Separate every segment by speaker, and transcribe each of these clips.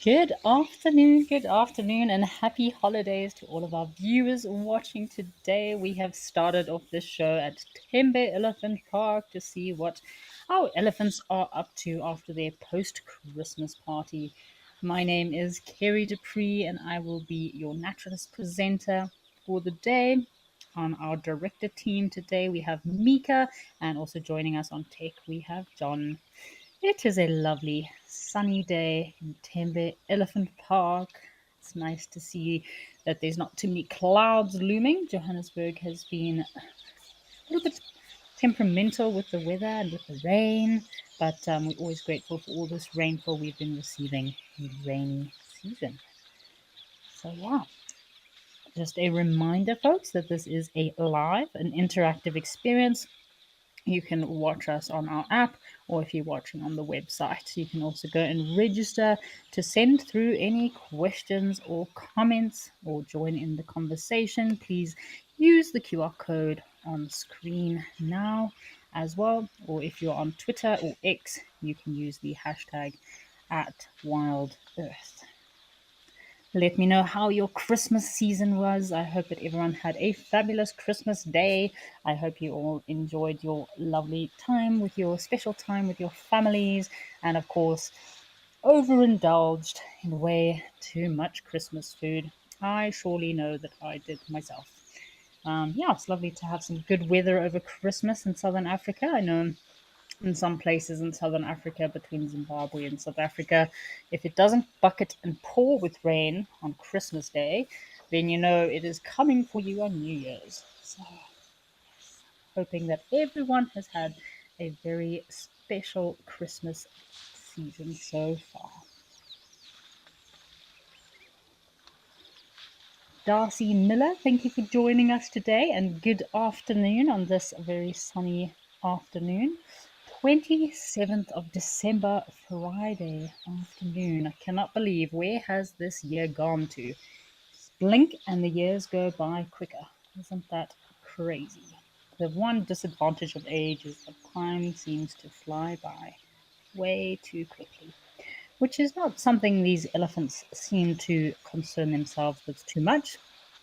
Speaker 1: Good afternoon, and happy holidays to all of our viewers watching today. We have started off this show at Tembe Elephant Park to see what our elephants are up to after their post-Christmas party. My name is Kerry Dupree, and I will be your naturalist presenter for the day. On our director team today, we have Mika, and also joining us on tech, we have John. It is a lovely sunny day in Tembe Elephant Park. It's nice to see that there's not too many clouds looming. Johannesburg has been a little bit temperamental with the weather and with the rain, but we're always grateful for all this rainfall we've been receiving in the rainy season. So, yeah, just a reminder, folks, that this is a live and interactive experience. You can watch us on our app, or if you're watching on the website, you can also go and register to send through any questions or comments or join in the conversation. Please use the QR code on screen now as well, or if you're on Twitter or X, you can use the hashtag at Wild Earth. Let me know how your Christmas season was. I hope that everyone had a fabulous Christmas day. I hope you all enjoyed your lovely time with your special time with your families, and of course, overindulged in way too much Christmas food. I surely know that I did myself. It's lovely to have some good weather over Christmas in Southern Africa. I know in some places in southern Africa, between Zimbabwe and South Africa, if it doesn't bucket and pour with rain on Christmas Day, then you know it is coming for you on New Year's. So, hoping that everyone has had a very special Christmas season so far. Darcy Miller, thank you for joining us today, and good afternoon on this very sunny afternoon. 27th of December, Friday afternoon. I cannot believe, where has this year gone to? Blink and the years go by quicker. Isn't that crazy? The one disadvantage of age is that time seems to fly by way too quickly, which is not something these elephants seem to concern themselves with too much.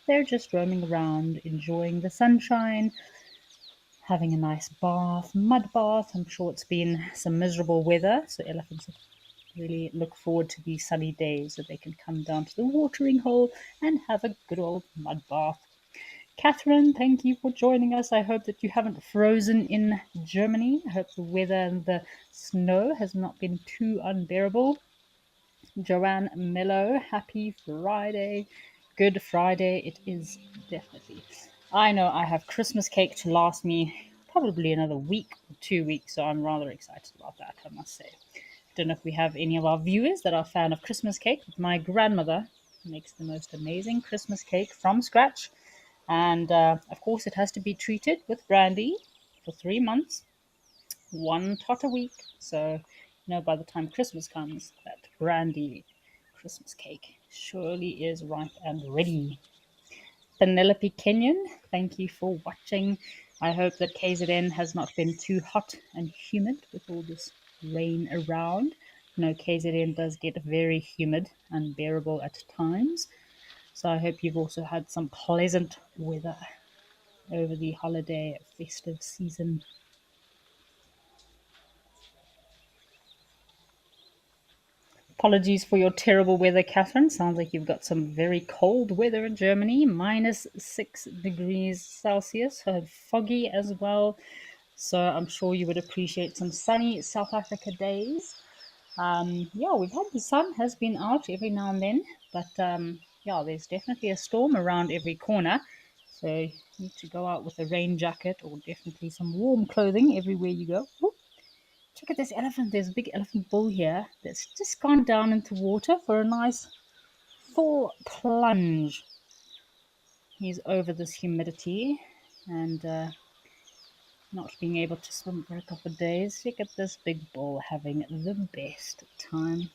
Speaker 1: They're just roaming around, enjoying the sunshine, having a nice bath, mud bath. I'm sure it's been some miserable weather, so elephants really look forward to these sunny days so they can come down to the watering hole and have a good old mud bath. Catherine, thank you for joining us. I hope that you haven't frozen in Germany. I hope the weather and the snow has not been too unbearable. Joanne Mello, happy Friday. Good Friday, it is definitely. I know I have Christmas cake to last me probably another week or 2 weeks, so I'm rather excited about that, I must say. I don't know if we have any of our viewers that are a fan of Christmas cake, but my grandmother makes the most amazing Christmas cake from scratch. And of course, it has to be treated with brandy for 3 months, one tot a week. So, by the time Christmas comes, that brandy Christmas cake surely is ripe and ready. Penelope Kenyon, thank you for watching. I hope that KZN has not been too hot and humid with all this rain around. KZN does get very humid, unbearable at times. So I hope you've also had some pleasant weather over the holiday festive season. Apologies for your terrible weather, Catherine. Sounds like you've got some very cold weather in Germany, -6 degrees Celsius, foggy as well. So I'm sure you would appreciate some sunny South Africa days. We've had the sun has been out every now and then, but there's definitely a storm around every corner. So you need to go out with a rain jacket or definitely some warm clothing everywhere you go. Ooh, check out this elephant. There's a big elephant bull here that's just gone down into water for a nice full plunge. He's over this humidity and not being able to swim for a couple of days. Look at this big bull having the best time.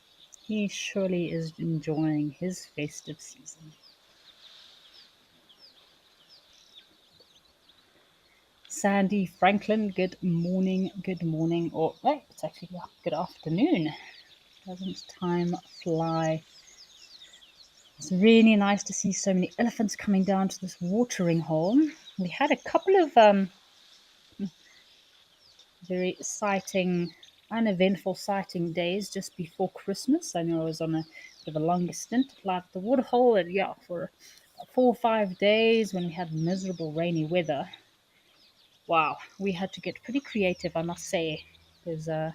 Speaker 1: He surely is enjoying his festive season. Sandy Franklin, good morning, or it's actually good afternoon. Doesn't time fly It's really nice to see so many elephants coming down to this watering hole. We had a couple of very exciting, uneventful sighting days just before Christmas. I know I was on a bit of a longer stint at the waterhole, and yeah, for 4 or 5 days when we had miserable rainy weather. Wow, we had to get pretty creative, I must say, because the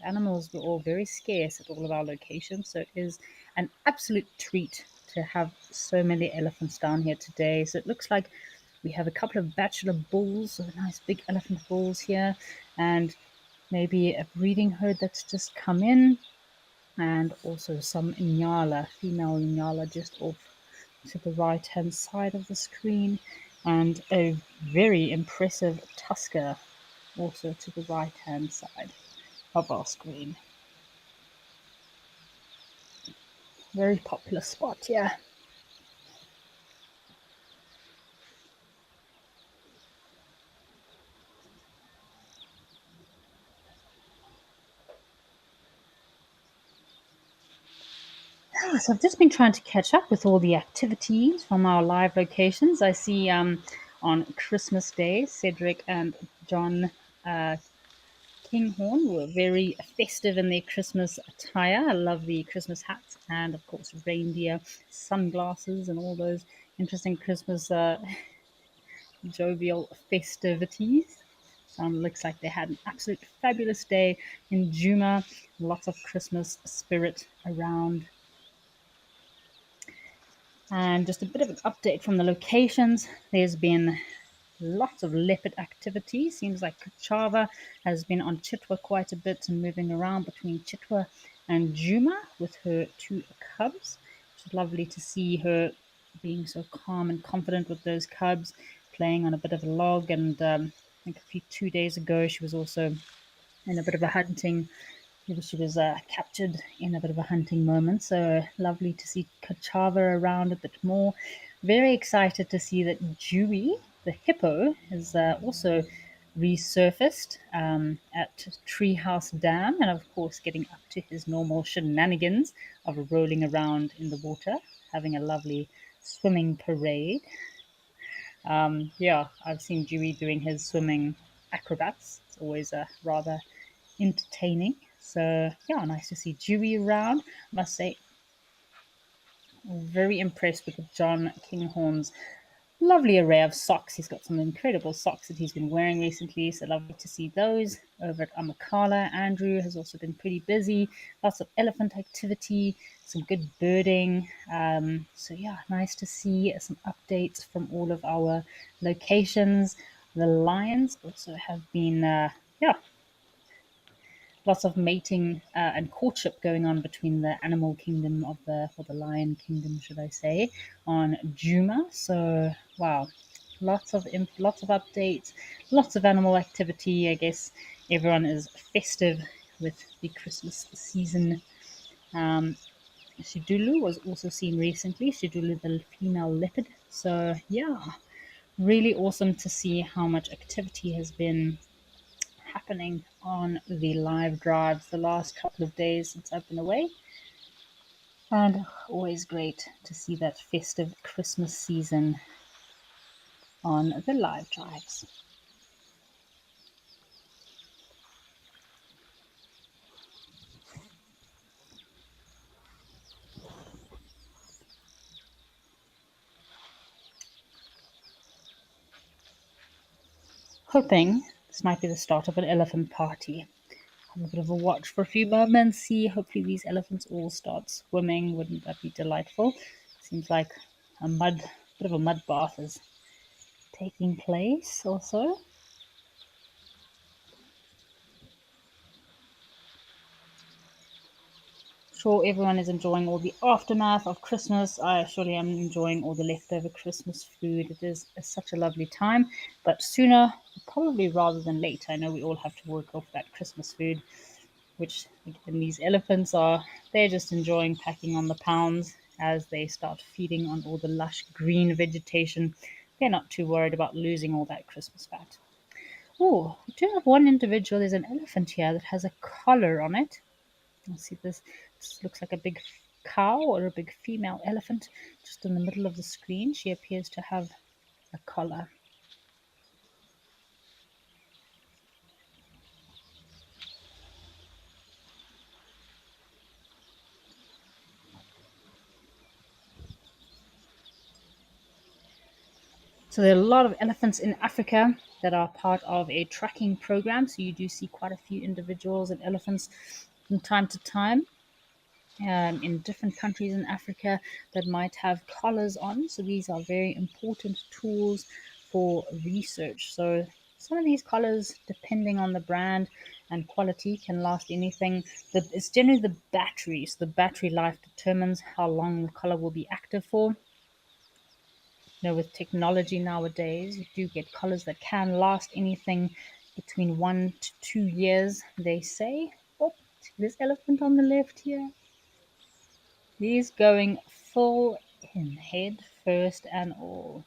Speaker 1: animals were all very scarce at all of our locations. So it is an absolute treat to have so many elephants down here today. So it looks like we have a couple of bachelor bulls, so nice big elephant bulls here, and maybe a breeding herd that's just come in, and also some Inyala, female Inyala just off to the right hand side of the screen, and a very impressive Tusker also to the right hand side of our screen. Very popular spot, yeah. So I've just been trying to catch up with all the activities from our live locations. I see on Christmas Day, Cedric and John Kinghorn were very festive in their Christmas attire. I love the Christmas hats and, of course, reindeer sunglasses and all those interesting Christmas jovial festivities. Looks like they had an absolute fabulous day in Juma. Lots of Christmas spirit around. And just a bit of an update from the locations. There's been lots of leopard activity. Seems like Kachava has been on Chitwa quite a bit and moving around between Chitwa and Juma with her two cubs. It's lovely to see her being so calm and confident with those cubs, playing on a bit of a log. And I think 2 days ago she was also in a bit of a hunting. Maybe she was captured in a bit of a hunting moment. So lovely to see Kachava around a bit more. Very excited to see that Dewey, the hippo, is also resurfaced at Treehouse Dam, and of course getting up to his normal shenanigans of rolling around in the water, having a lovely swimming parade. Yeah, I've seen Dewey doing his swimming acrobats. It's always rather entertaining. So yeah, nice to see Dewey around. I must say, very impressed with John Kinghorn's lovely array of socks. He's got some incredible socks that he's been wearing recently, so lovely to see those. Over at Amakala, Andrew has also been pretty busy. Lots of elephant activity, some good birding. So yeah, nice to see some updates from all of our locations. The lions also have been, yeah, lots of mating and courtship going on between the animal kingdom of or the lion kingdom, should I say, on Juma. So wow, lots of updates, lots of animal activity. I guess everyone is festive with the Christmas season. Um, Shidulu was also seen recently. Shidulu, the female leopard. So yeah, really awesome to see how much activity has been happening on the live drives the last couple of days since I've been away. And always great to see that festive Christmas season on the live drives. Hoping this might be the start of an elephant party. Have a bit of a watch for a few moments, see hopefully these elephants all start swimming. Wouldn't that be delightful? Seems like a bit of a mud bath is taking place also. Sure, everyone is enjoying all the aftermath of Christmas. I surely am enjoying all the leftover Christmas food. It is such a lovely time, but sooner, probably rather than later. I know we all have to work off that Christmas food, which again, these elephants are, they're just enjoying packing on the pounds as they start feeding on all the lush green vegetation. They're not too worried about losing all that Christmas fat. Oh, we do have one individual. There's an elephant here that has a collar on it. Let's see this. This looks like a big cow or a big female elephant just in the middle of the screen. She appears to have a collar. So there are a lot of elephants in Africa that are part of a tracking program. So you do see quite a few individuals and elephants from time to time in different countries in Africa that might have collars on. So these are very important tools for research. So some of these collars, depending on the brand and quality, can last anything. It's generally the battery. So the battery life determines how long the collar will be active for. With technology nowadays, you do get collars that can last anything between 1 to 2 years, they say. Oh, this elephant on the left here. He's going full in, head first and all.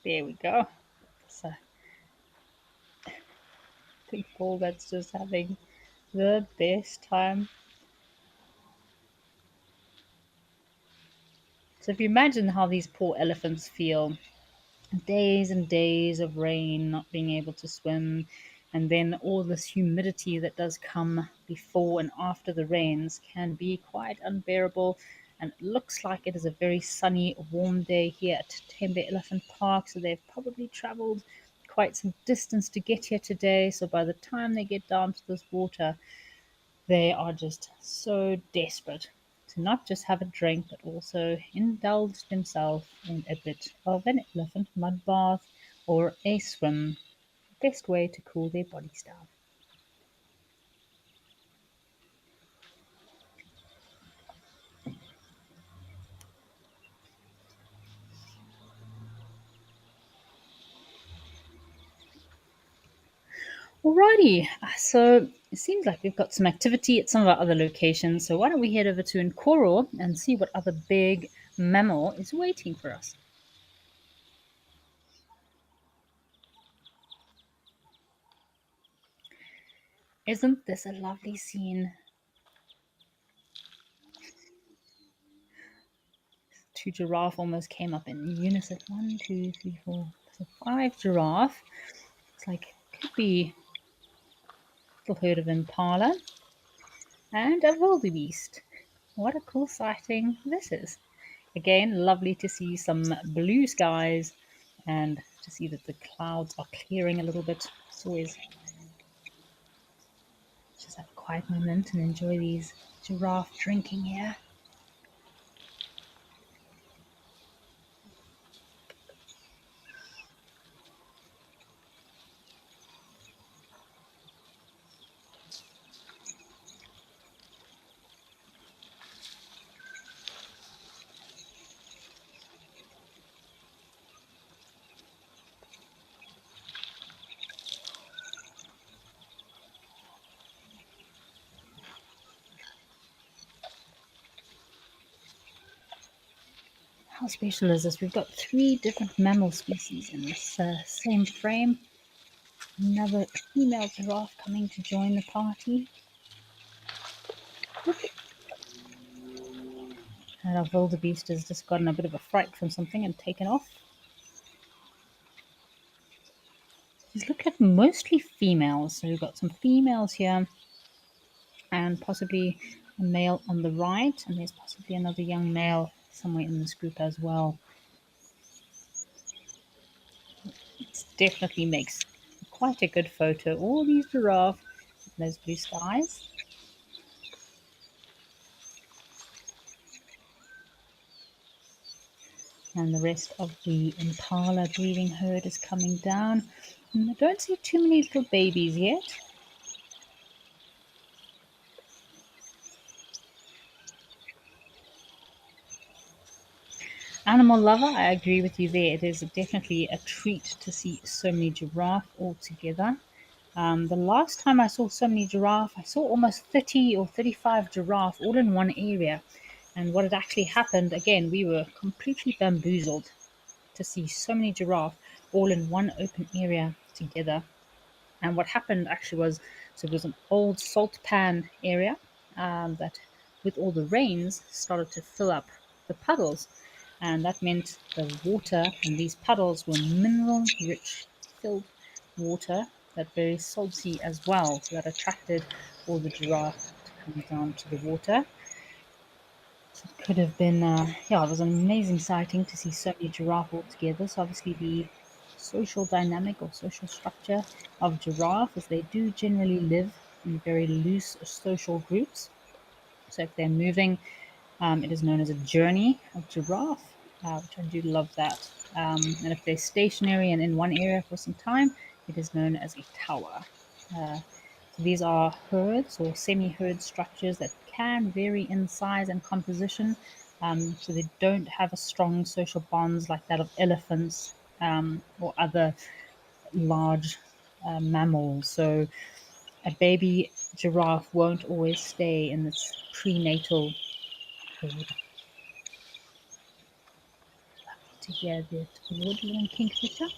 Speaker 1: There we go. So I think Paul that's just having the best time. So if you imagine how these poor elephants feel, days and days of rain, not being able to swim, and then all this humidity that does come before and after the rains can be quite unbearable. And it looks like it is a very sunny, warm day here at Tembe Elephant Park, so they've probably traveled quite some distance to get here today. So by the time they get down to this water, they are just so desperate to not just have a drink, but also indulge themselves in a bit of an elephant mud bath or a swim. Best way to cool their bodies down. Alrighty, so it seems like we've got some activity at some of our other locations. So why don't we head over to Nkoro and see what other big mammal is waiting for us? Isn't this a lovely scene? Two giraffe almost came up in unison. One, two, three, four. So five giraffe. It's like could be a little herd of impala and a wildebeest. What a cool sighting this is. Again, lovely to see some blue skies and to see that the clouds are clearing a little bit. It's always just have a quiet moment and enjoy these giraffe drinking here. How special is this? We've got three different mammal species in this same frame. Another female giraffe coming to join the party. And our wildebeest has just gotten a bit of a fright from something and taken off. Just look at mostly females. So we've got some females here and possibly a male on the right. And there's possibly another young male somewhere in this group as well. It definitely makes quite a good photo. All these giraffe, those blue skies. And the rest of the impala breeding herd is coming down. And I don't see too many little babies yet. Animal lover, I agree with you there. It is definitely a treat to see so many giraffe all together. The last time I saw so many giraffe, I saw almost 30 or 35 giraffe all in one area. And what had actually happened, again, we were completely bamboozled to see so many giraffe all in one open area together. And what happened actually was, so it was an old salt pan area that, with all the rains, started to fill up the puddles. And that meant the water in these puddles were mineral rich, filled water, that very salty as well. So that attracted all the giraffe to come down to the water. So it could have been, yeah, it was an amazing sighting to see so many giraffe all together. So obviously the social dynamic or social structure of giraffe is they do generally live in very loose social groups. So if they're moving, it is known as a journey of giraffe, which I do love that. And if they're stationary and in one area for some time, it is known as a tower. Uh, so these are herds or semi-herd structures that can vary in size and composition. So they don't have a strong social bonds like that of elephants or other large mammals. So a baby giraffe won't always stay in its prenatal herd. To hear the woodland kingfisher.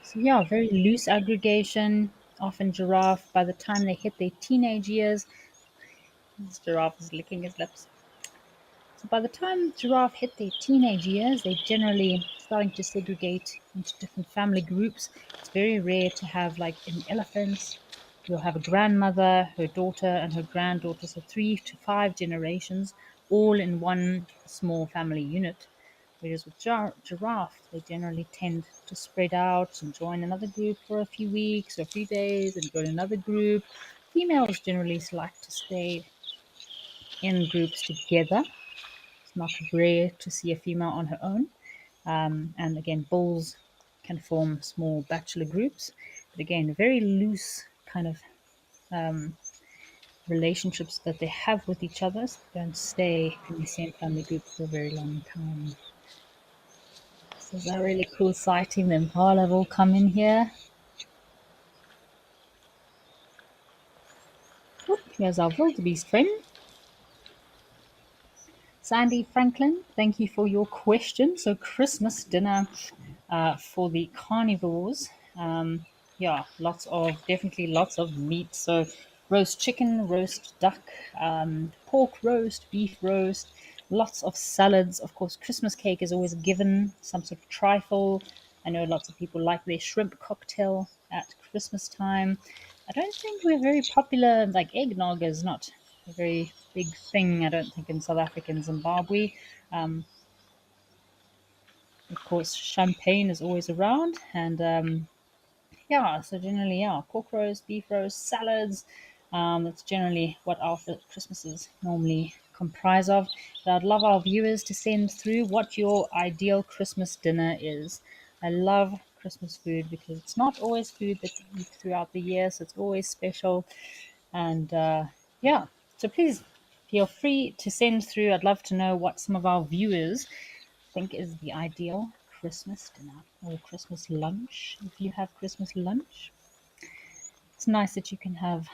Speaker 1: So yeah, very loose aggregation. Often giraffe, by the time they hit their teenage years, this giraffe is licking his lips. So by the time giraffe hit their teenage years, they generally starting to segregate into different family groups. It's very rare to have like in elephants, you'll have a grandmother, her daughter, and her granddaughter, so 3 to 5 generations, all in one small family unit. Whereas with giraffe, they generally tend to spread out and join another group for a few weeks or a few days and go to another group. Females generally like to stay in groups together. It's not rare to see a female on her own. And again, bulls can form small bachelor groups. But again, very loose kind of relationships that they have with each other. So they don't stay in the same family group for a very long time. So it's a really cool sighting. The impala have all come in here. Oop, here's our wildebeest friend. Sandy Franklin, thank you for your question. So, Christmas dinner for the carnivores. Yeah, definitely lots of meat. So, roast chicken, roast duck, pork roast, beef roast, lots of salads. Of course, Christmas cake is always given, some sort of trifle. I know lots of people like their shrimp cocktail at Christmas time. I don't think we're very popular, like eggnog is not a very big thing, I don't think, in South Africa and Zimbabwe. Um, of course, champagne is always around, and yeah, so generally, yeah, pork roast, beef roast, salads. That's generally what our Christmases normally comprise of. But I'd love our viewers to send through what your ideal Christmas dinner is. I love Christmas food because it's not always food that you eat throughout the year, so it's always special. And yeah, so please feel free to send through. I'd love to know what some of our viewers think is the ideal Christmas dinner or Christmas lunch. If you have Christmas lunch, it's nice that you can have.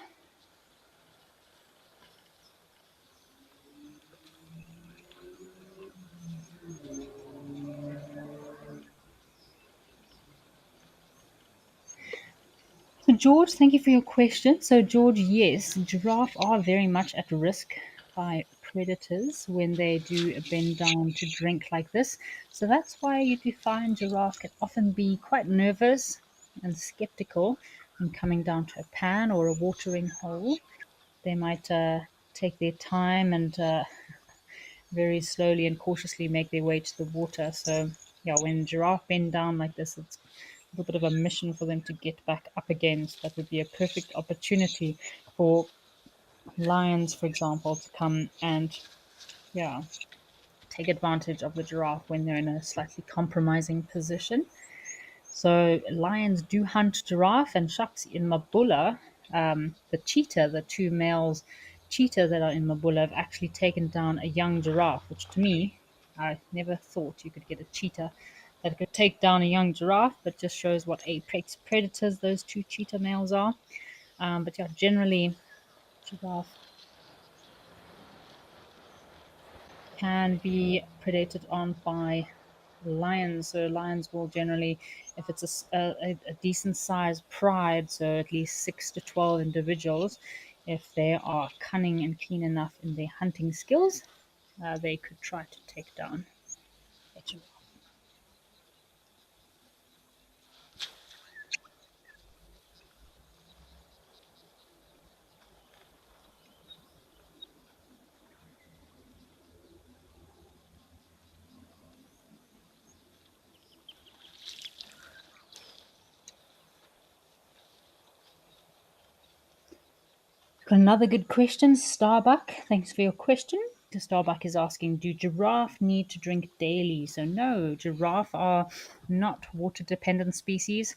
Speaker 1: So, George, thank you for your question. So, George, yes, giraffe are very much at risk by predators when they do bend down to drink like this. So, that's why you do find giraffe can often be quite nervous and skeptical when coming down to a pan or a watering hole. They might take their time and very slowly and cautiously make their way to the water. So, yeah, when giraffe bend down like this, it's a little bit of a mission for them to get back up again. So that would be a perfect opportunity for lions, for example, to come and, yeah, take advantage of the giraffe when they're in a slightly compromising position. So lions do hunt giraffe, and shucks, in Mabula, the cheetah, the two males cheetah that are in Mabula, have actually taken down a young giraffe, which to me, I never thought you could get a cheetah that could take down a young giraffe, but just shows what apex predators those two cheetah males are. But yeah, generally, giraffe can be predated on by lions. So lions will generally, if it's a decent sized pride, so at least 6 to 12 individuals, if they are cunning and keen enough in their hunting skills, they could try to take down a giraffe. Got another good question, Starbuck. Thanks for your question. The Starbuck is asking, do giraffe need to drink daily? So no, giraffe are not water dependent species.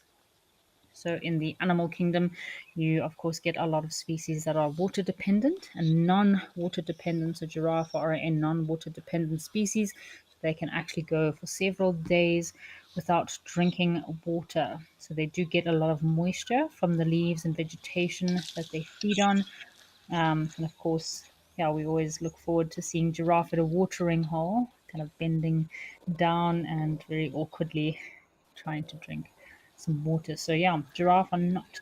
Speaker 1: So in the animal kingdom, you of course get a lot of species that are water dependent and non-water dependent. So giraffe are a non-water dependent species. They can actually go for several days without drinking water. So they do get a lot of moisture from the leaves and vegetation that they feed on. And of course, yeah, we always look forward to seeing giraffe at a watering hole, kind of bending down and very awkwardly trying to drink some water. So yeah, giraffe are not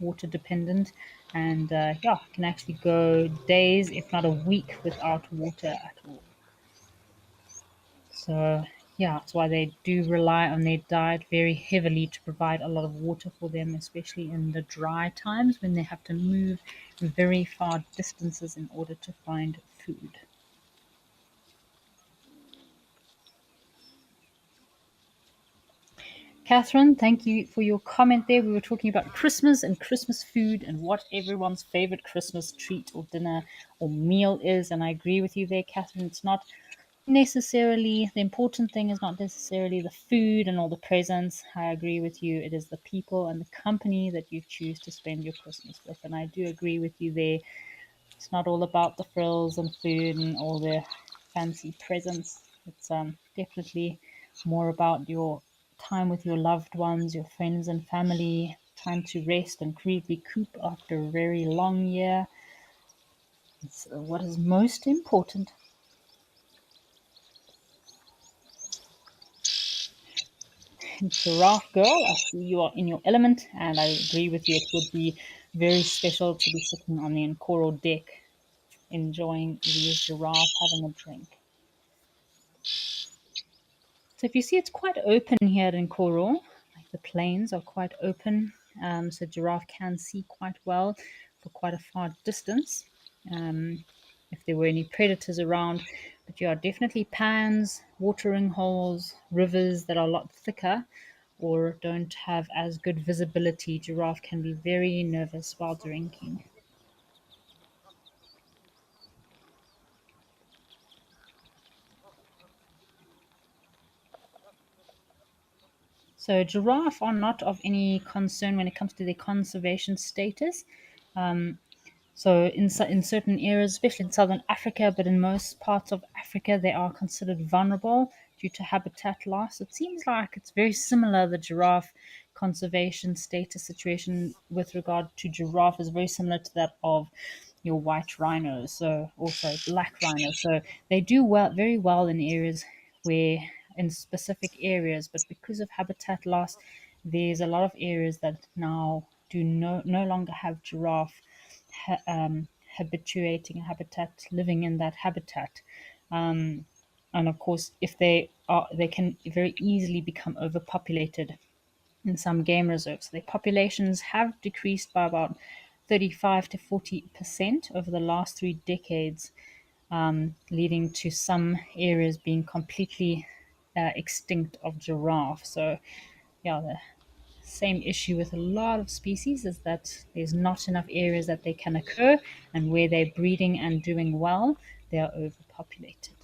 Speaker 1: water dependent, and yeah, can actually go days, if not a week, without water at all. So yeah, that's why they do rely on their diet very heavily to provide a lot of water for them, especially in the dry times when they have to move very far distances in order to find food. Catherine, thank you for your comment there. We were talking about Christmas and Christmas food and what everyone's favorite Christmas treat or dinner or meal is. And I agree with you there, Catherine. It's not necessarily the important thing, is not necessarily the food and all the presents. I agree with you. It is the people and the company that you choose to spend your Christmas with. And I do agree with you there. It's not all about the frills and food and all the fancy presents. It's definitely more about your time with your loved ones, your friends and family, time to rest and recoup after a very long year. It's what is most important. Giraffe girl, I see you are in your element, and I agree with you. It would be very special to be sitting on the Nkoro deck, enjoying these giraffes having a drink. So if you see, it's quite open here in Coral. Like the plains are quite open, so giraffe can see quite well for quite a far distance. If there were any predators around, but you are definitely pans, watering holes, rivers that are a lot thicker or don't have as good visibility. Giraffe can be very nervous while drinking. So giraffe are not of any concern when it comes to their conservation status. So in certain areas, especially in southern Africa, but in most parts of Africa, they are considered vulnerable due to habitat loss. It seems like it's very similar. The giraffe conservation status situation with regard to giraffe is very similar to that of your white rhinos, so also black rhinos. So they do well, very well in areas where in specific areas, but because of habitat loss, there's a lot of areas that now do no longer have giraffe habituating a habitat, living in that habitat. And of course, if they are, they can very easily become overpopulated in some game reserves. Their populations have decreased by about 35 to 40% over the last 3 decades, leading to some areas being completely extinct of giraffe. So, yeah, the same issue with a lot of species is that there's not enough areas that they can occur, and where they're breeding and doing well, they are overpopulated.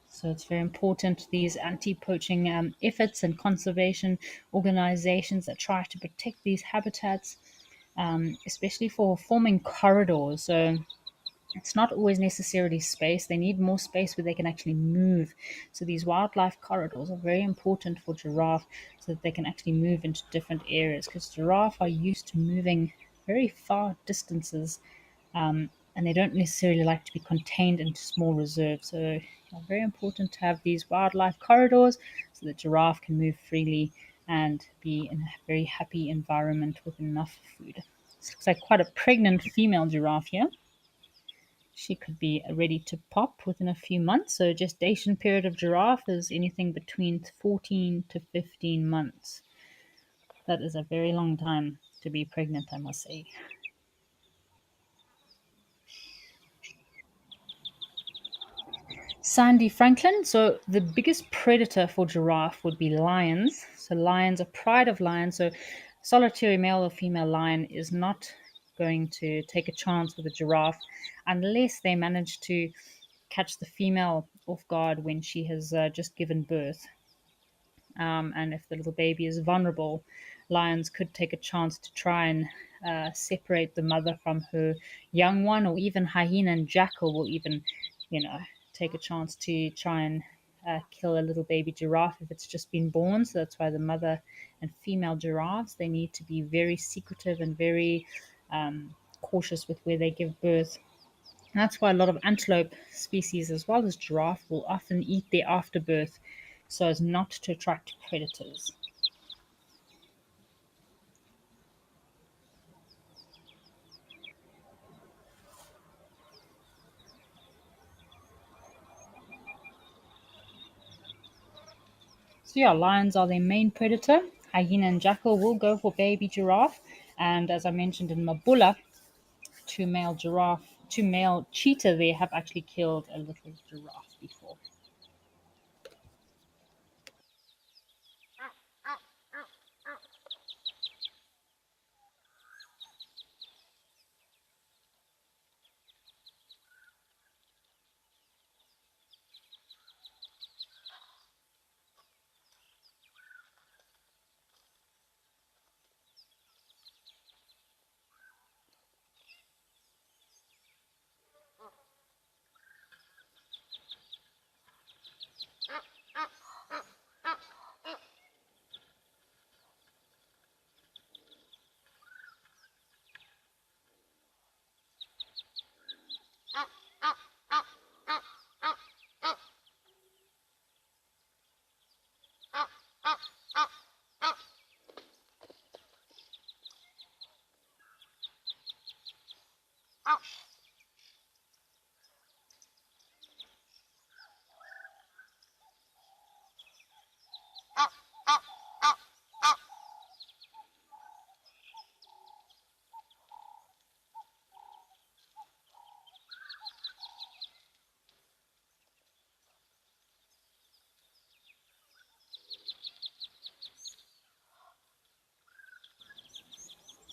Speaker 1: So it's very important these anti-poaching efforts and conservation organizations that try to protect these habitats, especially for forming corridors. So It's not always necessarily space. They need more space where they can actually move. So these wildlife corridors are very important for giraffe so that they can actually move into different areas because giraffe are used to moving very far distances, and they don't necessarily like to be contained into small reserves. So very important to have these wildlife corridors so that giraffe can move freely and be in a very happy environment with enough food. This looks like quite a pregnant female giraffe here. She could be ready to pop within a few months. So gestation period of giraffe is anything between 14 to 15 months. That is a very long time to be pregnant, I must say. Sandy Franklin. So the biggest predator for giraffe would be lions. So lions are pride of lions. So solitary male or female lion is not going to take a chance with a giraffe unless they manage to catch the female off guard when she has just given birth. And if the little baby is vulnerable, lions could take a chance to try and separate the mother from her young one, or even hyena and jackal will even, you know, take a chance to try and kill a little baby giraffe if it's just been born. So that's why the mother and female giraffes they need to be very secretive and very cautious with where they give birth. And that's why a lot of antelope species, as well as giraffe, will often eat their afterbirth so as not to attract predators. So, yeah, lions are their main predator. Hyena and jackal will go for baby giraffe. And as I mentioned in Mabula, two male cheetah there have actually killed a little giraffe before.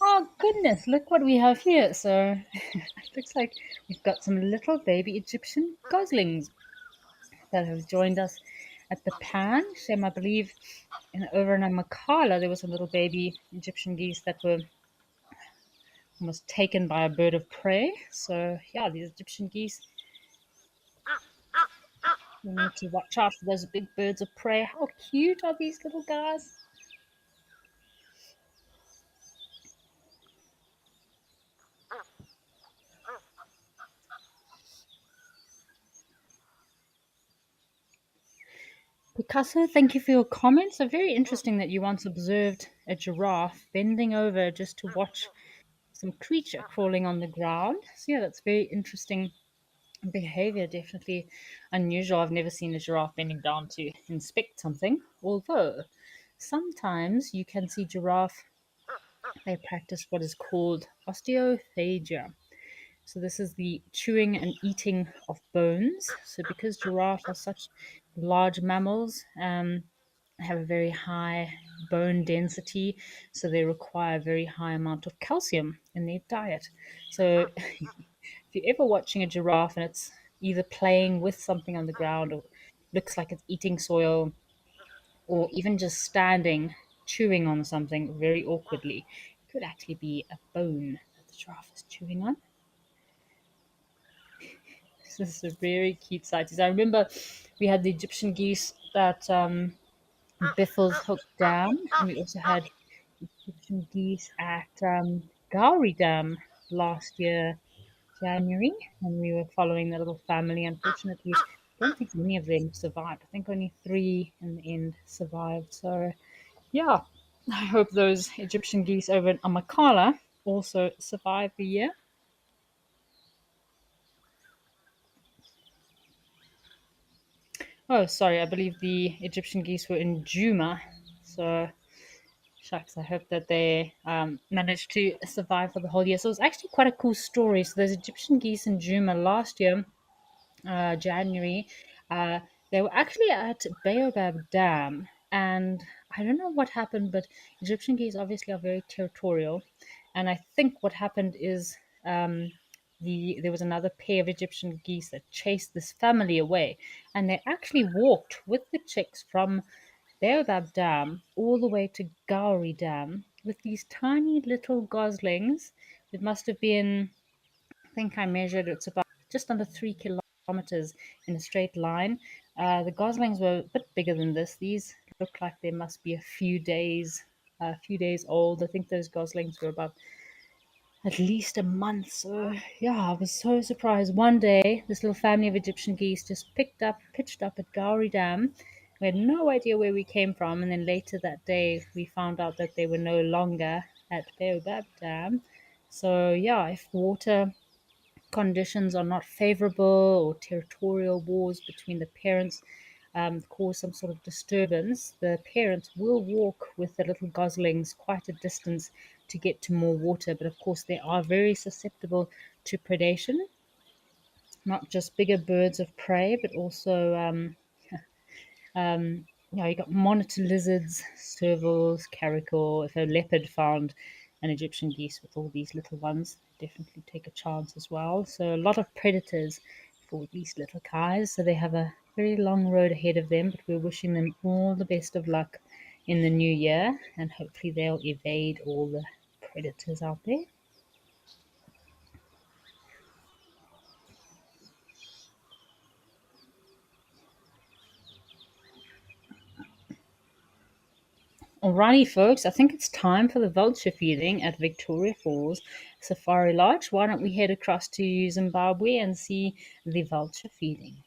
Speaker 1: Oh, goodness, look what we have here. So it looks like we've got some little baby Egyptian goslings that have joined us at the pan. Shem, I believe over in Makala, there was some little baby Egyptian geese that were almost taken by a bird of prey. So, yeah, these Egyptian geese, we need to watch out for those big birds of prey. How cute are these little guys? Picasso, thank you for your comments. So, very interesting that you once observed a giraffe bending over just to watch some creature crawling on the ground. So, yeah, that's very interesting behavior, definitely unusual. I've never seen a giraffe bending down to inspect something, although sometimes you can see giraffe, they practice what is called osteophagia. So this is the chewing and eating of bones. So because giraffes are such large mammals, have a very high bone density, so they require a very high amount of calcium in their diet. So if you're ever watching a giraffe and it's either playing with something on the ground or looks like it's eating soil or even just standing chewing on something very awkwardly, it could actually be a bone that the giraffe is chewing on. This is a very cute sight. I remember we had the Egyptian geese that Biffles Hook Dam, and we also had Egyptian geese at Gowrie Dam last year, January, and we were following the little family. Unfortunately, I don't think any of them survived. I think only three in the end survived. So, yeah, I hope those Egyptian geese over in Amakala also survive the year. Oh, sorry, I believe the Egyptian geese were in Juma. So, shucks, I hope that they managed to survive for the whole year. So, it was actually quite a cool story. So, those Egyptian geese in Juma last year, January, uh, they were actually at Baobab Dam. And I don't know what happened, but Egyptian geese obviously are very territorial. And I think what happened is there was another pair of Egyptian geese that chased this family away. And they actually walked with the chicks from Baobab Dam all the way to Gowrie Dam with these tiny little goslings. It must have been, I think I measured, it's about just under 3 kilometers in a straight line. The goslings were a bit bigger than this. These look like they must be a few days old. I think those goslings were about at least a month. So yeah, I was so surprised. One day, this little family of Egyptian geese just pitched up at Gowrie Dam. We had no idea where we came from, and then later that day, we found out that they were no longer at Baobab Dam. So yeah, if water conditions are not favorable or territorial wars between the parents cause some sort of disturbance, the parents will walk with the little goslings quite a distance to get to more water. But of course, they are very susceptible to predation, not just bigger birds of prey, but also you got monitor lizards, servals, caracal. If a leopard found an Egyptian geese with all these little ones, definitely take a chance as well. So a lot of predators for these little guys. So they have a very long road ahead of them, but we're wishing them all the best of luck in the new year, and hopefully they'll evade all the predators out there. Alrighty, folks, I think it's time for the vulture feeding at Victoria Falls Safari Lodge. Why don't we head across to Zimbabwe and see the vulture feeding?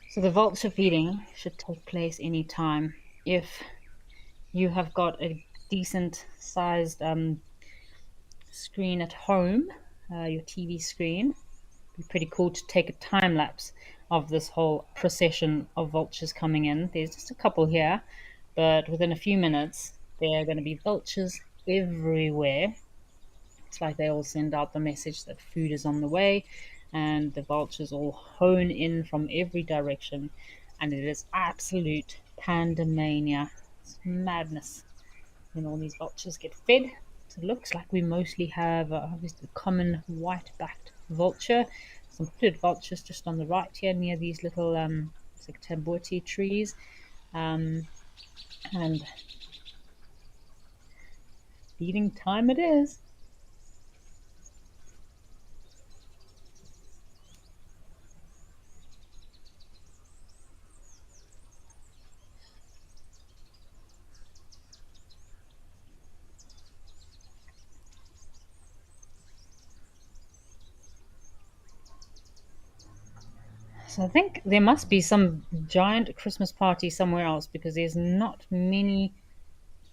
Speaker 1: So, the vulture feeding should take place anytime. If you have got a decent sized screen at home, your TV screen, it'd be pretty cool to take a time lapse of this whole procession of vultures coming in. There's just a couple here, but within a few minutes, there are going to be vultures everywhere. It's like they all send out the message that food is on the way, and the vultures all hone in from every direction, and it is absolute pandemania. It's madness when all these vultures get fed. So it looks like we mostly have obviously the common white-backed vulture, some hooded vultures just on the right here near these little it's like tambuti trees, um, and feeding time it is. So I think there must be some giant Christmas party somewhere else because there's not many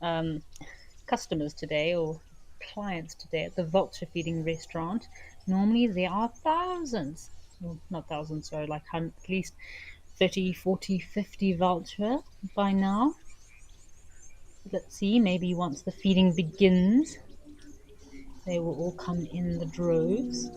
Speaker 1: um, customers today or clients today at the vulture feeding restaurant. Normally there are thousands, well, not thousands, sorry, like at least 30, 40, 50 vulture by now. Let's see, maybe once the feeding begins, they will all come in the droves.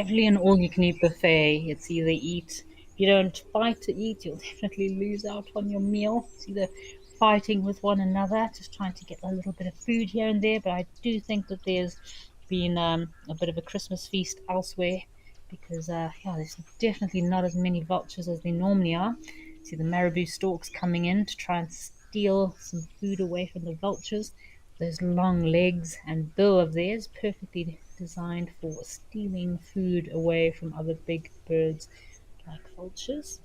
Speaker 1: definitely an all-you-can-eat buffet. It's either eat. If you don't fight to eat, you'll definitely lose out on your meal. It's either fighting with one another, just trying to get a little bit of food here and there. But I do think that there's been a bit of a Christmas feast elsewhere because yeah, there's definitely not as many vultures as there normally are. See the marabou storks coming in to try and steal some food away from the vultures. Those long legs and bill of theirs perfectly designed for stealing food away from other big birds like vultures.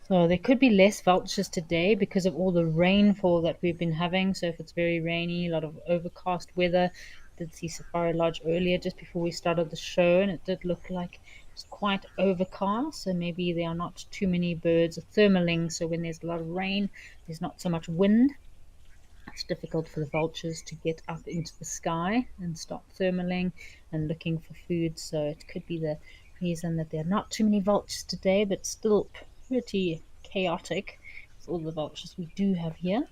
Speaker 1: So there could be less vultures today because of all the rainfall that we've been having. So if it's very rainy, a lot of overcast weather. Did see Safari Lodge earlier just before we started the show, and it did look like it's quite overcast. So maybe there are not too many birds thermaling. So when there's a lot of rain, there's not so much wind. It's difficult for the vultures to get up into the sky and start thermaling and looking for food. So it could be the reason that there are not too many vultures today, but still pretty chaotic with all the vultures we do have here.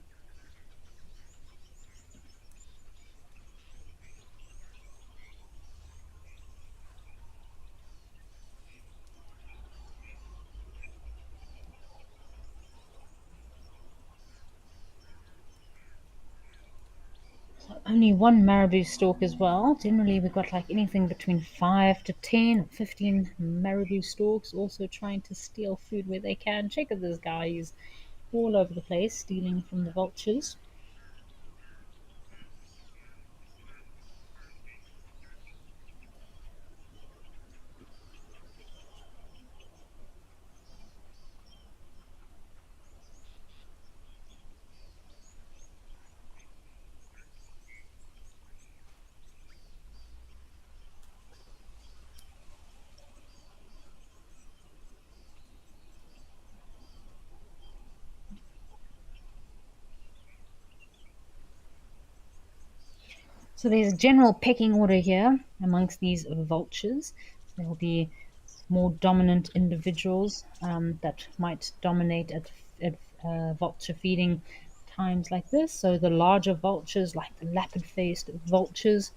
Speaker 1: Only one marabou stork as well. Generally, we've got like anything between 5 to 10 or 15 marabou storks also trying to steal food where they can. Check out this guy, he's all over the place stealing from the vultures. So there's a general pecking order here amongst these vultures. There will be more dominant individuals that might dominate at vulture feeding times like this. So the larger vultures, like the lapid-faced vultures,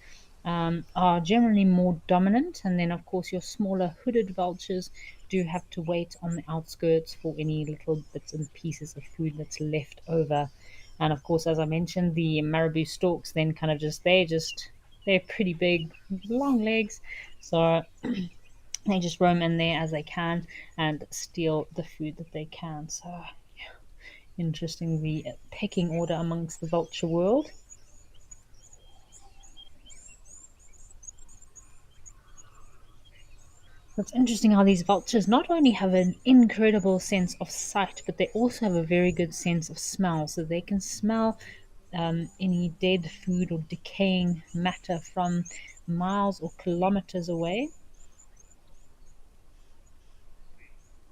Speaker 1: are generally more dominant, and then of course your smaller hooded vultures do have to wait on the outskirts for any little bits and pieces of food that's left over. And of course, as I mentioned, the marabou storks then kind of they're pretty big, long legs, so they just roam in there as they can and steal the food that they can. So interesting, the pecking order amongst the vulture world. It's interesting how these vultures not only have an incredible sense of sight, but they also have a very good sense of smell. So they can smell any dead food or decaying matter from miles or kilometers away.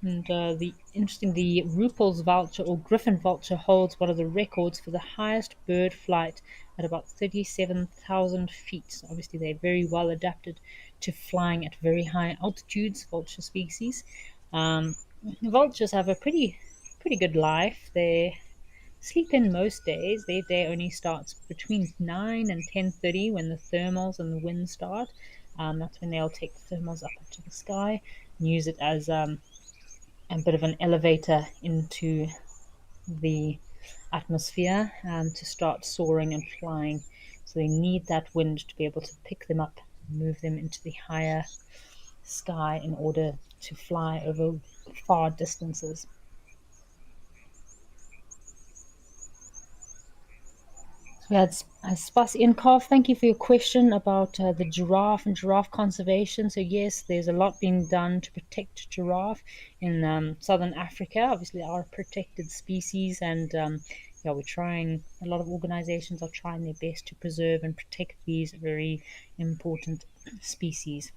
Speaker 1: And the Ruppel's vulture or griffin vulture holds one of the records for the highest bird flight at about 37,000 feet. So obviously, they're very well adapted to flying at very high altitudes. Vulture species. Um, Vultures have a pretty good life. They sleep in most days. Their day only starts between 9 and 10:30 when the thermals and the wind start. That's when they'll take the thermals up into the sky and use it as a bit of an elevator into the atmosphere to start soaring and flying. So they need that wind to be able to pick them up and move them into the higher sky in order to fly over far distances. So we had Spas Inkov. Thank you for your question about the giraffe and giraffe conservation. So yes, there's a lot being done to protect giraffe in southern Africa. Obviously, our protected species, and yeah, we're trying. A lot of organizations are trying their best to preserve and protect these very important species.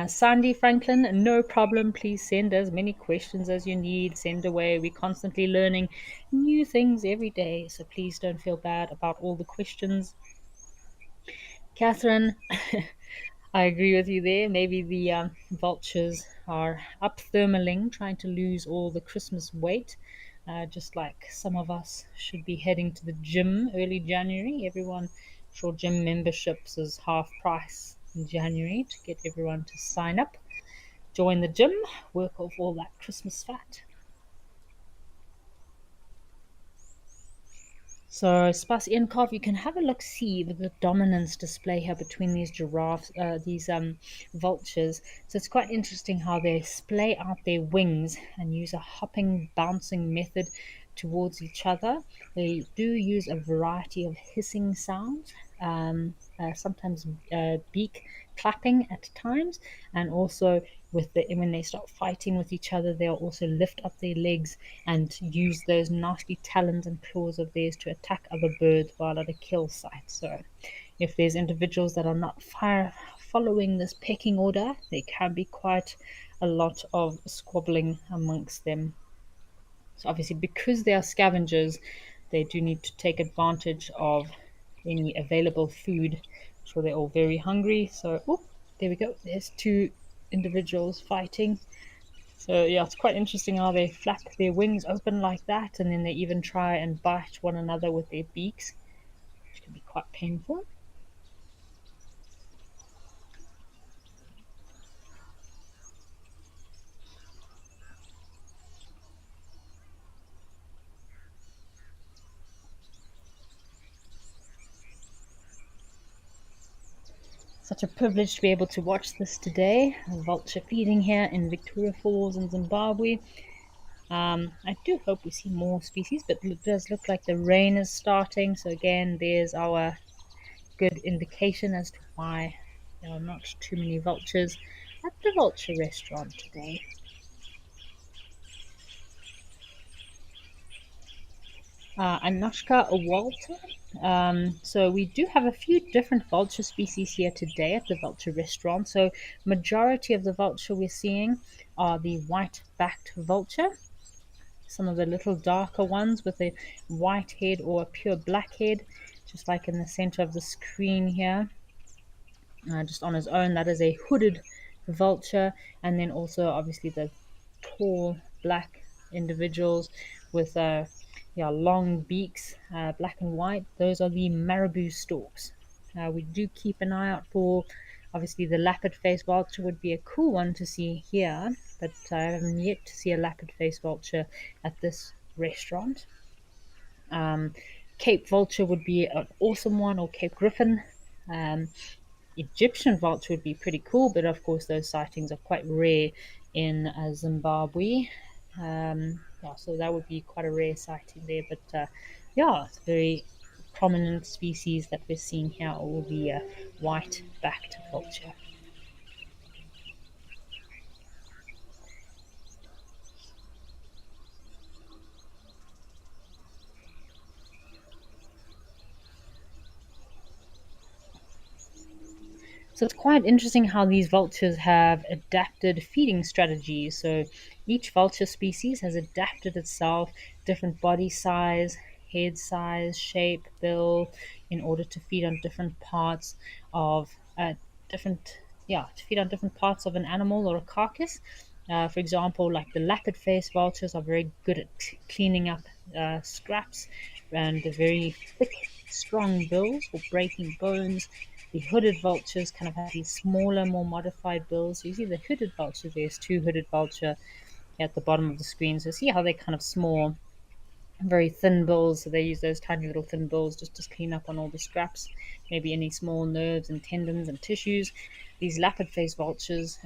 Speaker 1: Sandy Franklin, no problem. Please send as many questions as you need. Send away. We're constantly learning new things every day. So please don't feel bad about all the questions. Catherine, I agree with you there. Maybe the vultures are up thermaling, trying to lose all the Christmas weight. Just like some of us should be heading to the gym early January. Everyone, sure, gym memberships is half price in January to get everyone to sign up, join the gym, work off all that Christmas fat. So, Spas Inkov, you can have a look see the dominance display here between these giraffes, these vultures. So it's quite interesting how they splay out their wings and use a hopping, bouncing method towards each other. They do use a variety of hissing sounds, sometimes beak clapping at times, and also when they start fighting with each other, they'll also lift up their legs and use those nasty talons and claws of theirs to attack other birds while at a kill site. So, if there's individuals that are not following this pecking order, there can be quite a lot of squabbling amongst them. So, obviously, because they are scavengers, they do need to take advantage of any available food. So, they're all very hungry. So, oh, there we go. There's two individuals fighting. So yeah, it's quite interesting how they flap their wings open like that, and then they even try and bite one another with their beaks, which can be quite painful. Such a privilege to be able to watch this today. Vulture feeding here in Victoria Falls in Zimbabwe. I do hope we see more species, but it does look like the rain is starting. So again, there's our good indication as to why there are not too many vultures at the vulture restaurant today. Anushka Walter. So we do have a few different vulture species here today at the vulture restaurant. So majority of the vulture we're seeing are the white-backed vulture. Some of the little darker ones with a white head or a pure black head, just like in the center of the screen here. Just on his own, that is a hooded vulture, and then also obviously the tall black individuals with yeah, long beaks, black and white. Those are the marabou storks. We do keep an eye out for, obviously, the lappet face vulture would be a cool one to see here, but I haven't yet to see a lappet face vulture at this restaurant. Um, Cape vulture would be an awesome one, or Cape griffin. Um, Egyptian vulture would be pretty cool, but of course those sightings are quite rare in Zimbabwe. Yeah, so that would be quite a rare sighting there. But yeah, it's a very prominent species that we're seeing here, all the white-backed vulture. So it's quite interesting how these vultures have adapted feeding strategies. So each vulture species has adapted itself, different body size, head size, shape, bill, in order to feed on different parts of different, yeah, to feed on different parts of an animal or a carcass. For example, like the lappet face vultures are very good at cleaning up scraps, and they're very thick, strong bills for breaking bones. The hooded vultures kind of have these smaller, more modified bills. So you see the hooded vulture, there's two hooded vulture at the bottom of the screen. So see how they're kind of small, very thin bills. So they use those tiny little thin bills just to clean up on all the scraps, maybe any small nerves and tendons and tissues. These lappet face vultures,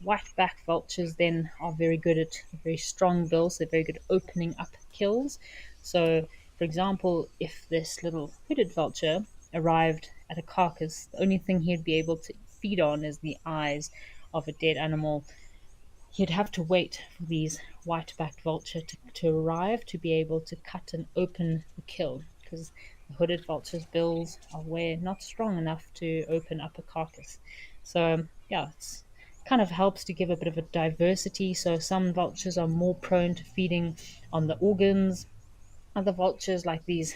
Speaker 1: white back vultures, then are very good at very strong bills. So they're very good at opening up kills. So, for example, if this little hooded vulture arrived at a carcass, the only thing he'd be able to feed on is the eyes of a dead animal. You'd have to wait for these white-backed vulture to arrive to be able to cut and open the kill, because the hooded vulture's bills are not strong enough to open up a carcass. So yeah, it's kind of helps to give a bit of a diversity. So some vultures are more prone to feeding on the organs. Other vultures, like these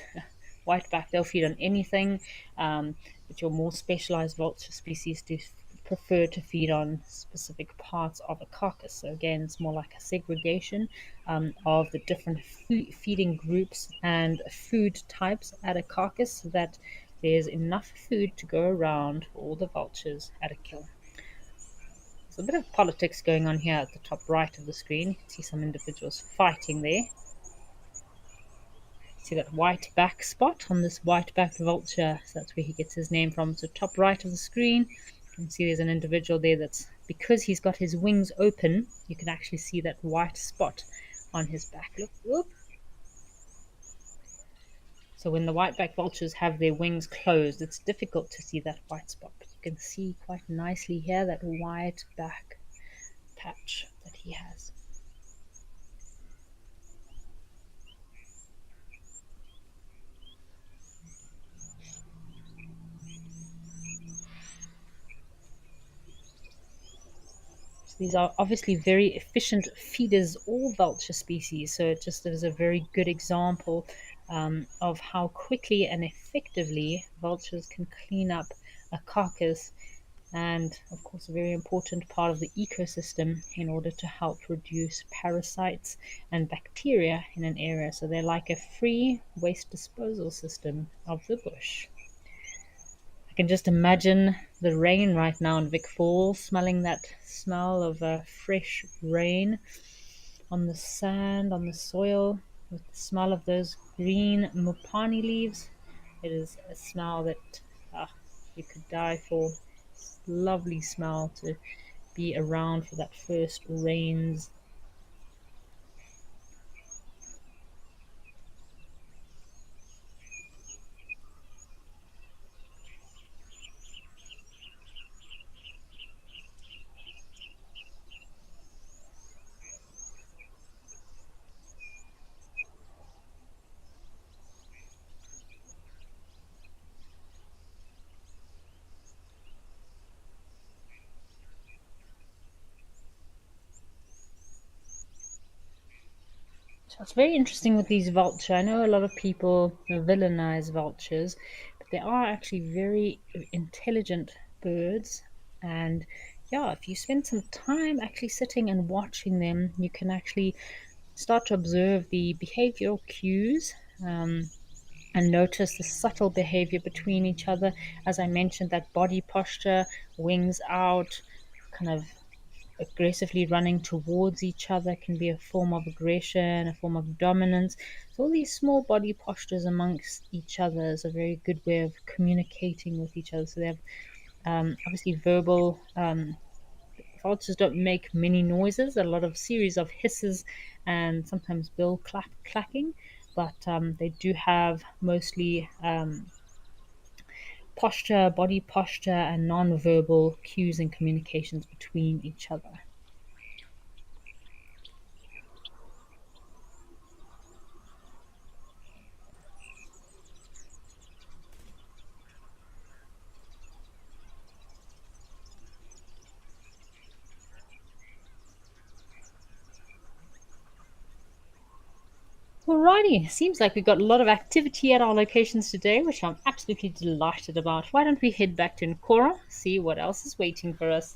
Speaker 1: whiteback, they'll feed on anything. But your more specialized vulture species do prefer to feed on specific parts of a carcass. So again, it's more like a segregation of the different feeding groups and food types at a carcass so that there's enough food to go around for all the vultures at a kill. There's a bit of politics going on here at the top right of the screen. You can see some individuals fighting there. See that white back spot on this white backed vulture? So that's where he gets his name from. So top right of the screen, you can see there's an individual there that's, because he's got his wings open, you can actually see that white spot on his back. Look, whoop. So when the white-backed vultures have their wings closed, it's difficult to see that white spot. But you can see quite nicely here that white back patch that he has. So these are obviously very efficient feeders, all vulture species. So it just is a very good example of how quickly and effectively vultures can clean up a carcass, and of course a very important part of the ecosystem in order to help reduce parasites and bacteria in an area. So they're like a free waste disposal system of the bush. I can just imagine the rain right now in Vic Falls, smelling that smell of fresh rain on the sand, on the soil, with the smell of those green mupani leaves. It is a smell that you could die for. Lovely smell to be around for that first rains. So it's very interesting with these vulture. I know a lot of people villainize vultures, but they are actually very intelligent birds. And yeah, if you spend some time actually sitting and watching them, you can actually start to observe the behavioral cues. And notice the subtle behavior between each other. As I mentioned, that body posture, wings out, kind of aggressively running towards each other can be a form of aggression, a form of dominance. So all these small body postures amongst each other is a very good way of communicating with each other. So they have obviously verbal. Vultures don't make many noises, a lot of series of hisses and sometimes bill clacking, but they do have mostly posture, body posture, and non-verbal cues and communications between each other. Alrighty, seems like we've got a lot of activity at our locations today, which I'm absolutely delighted about. Why don't we head back to Nkora, see what else is waiting for us?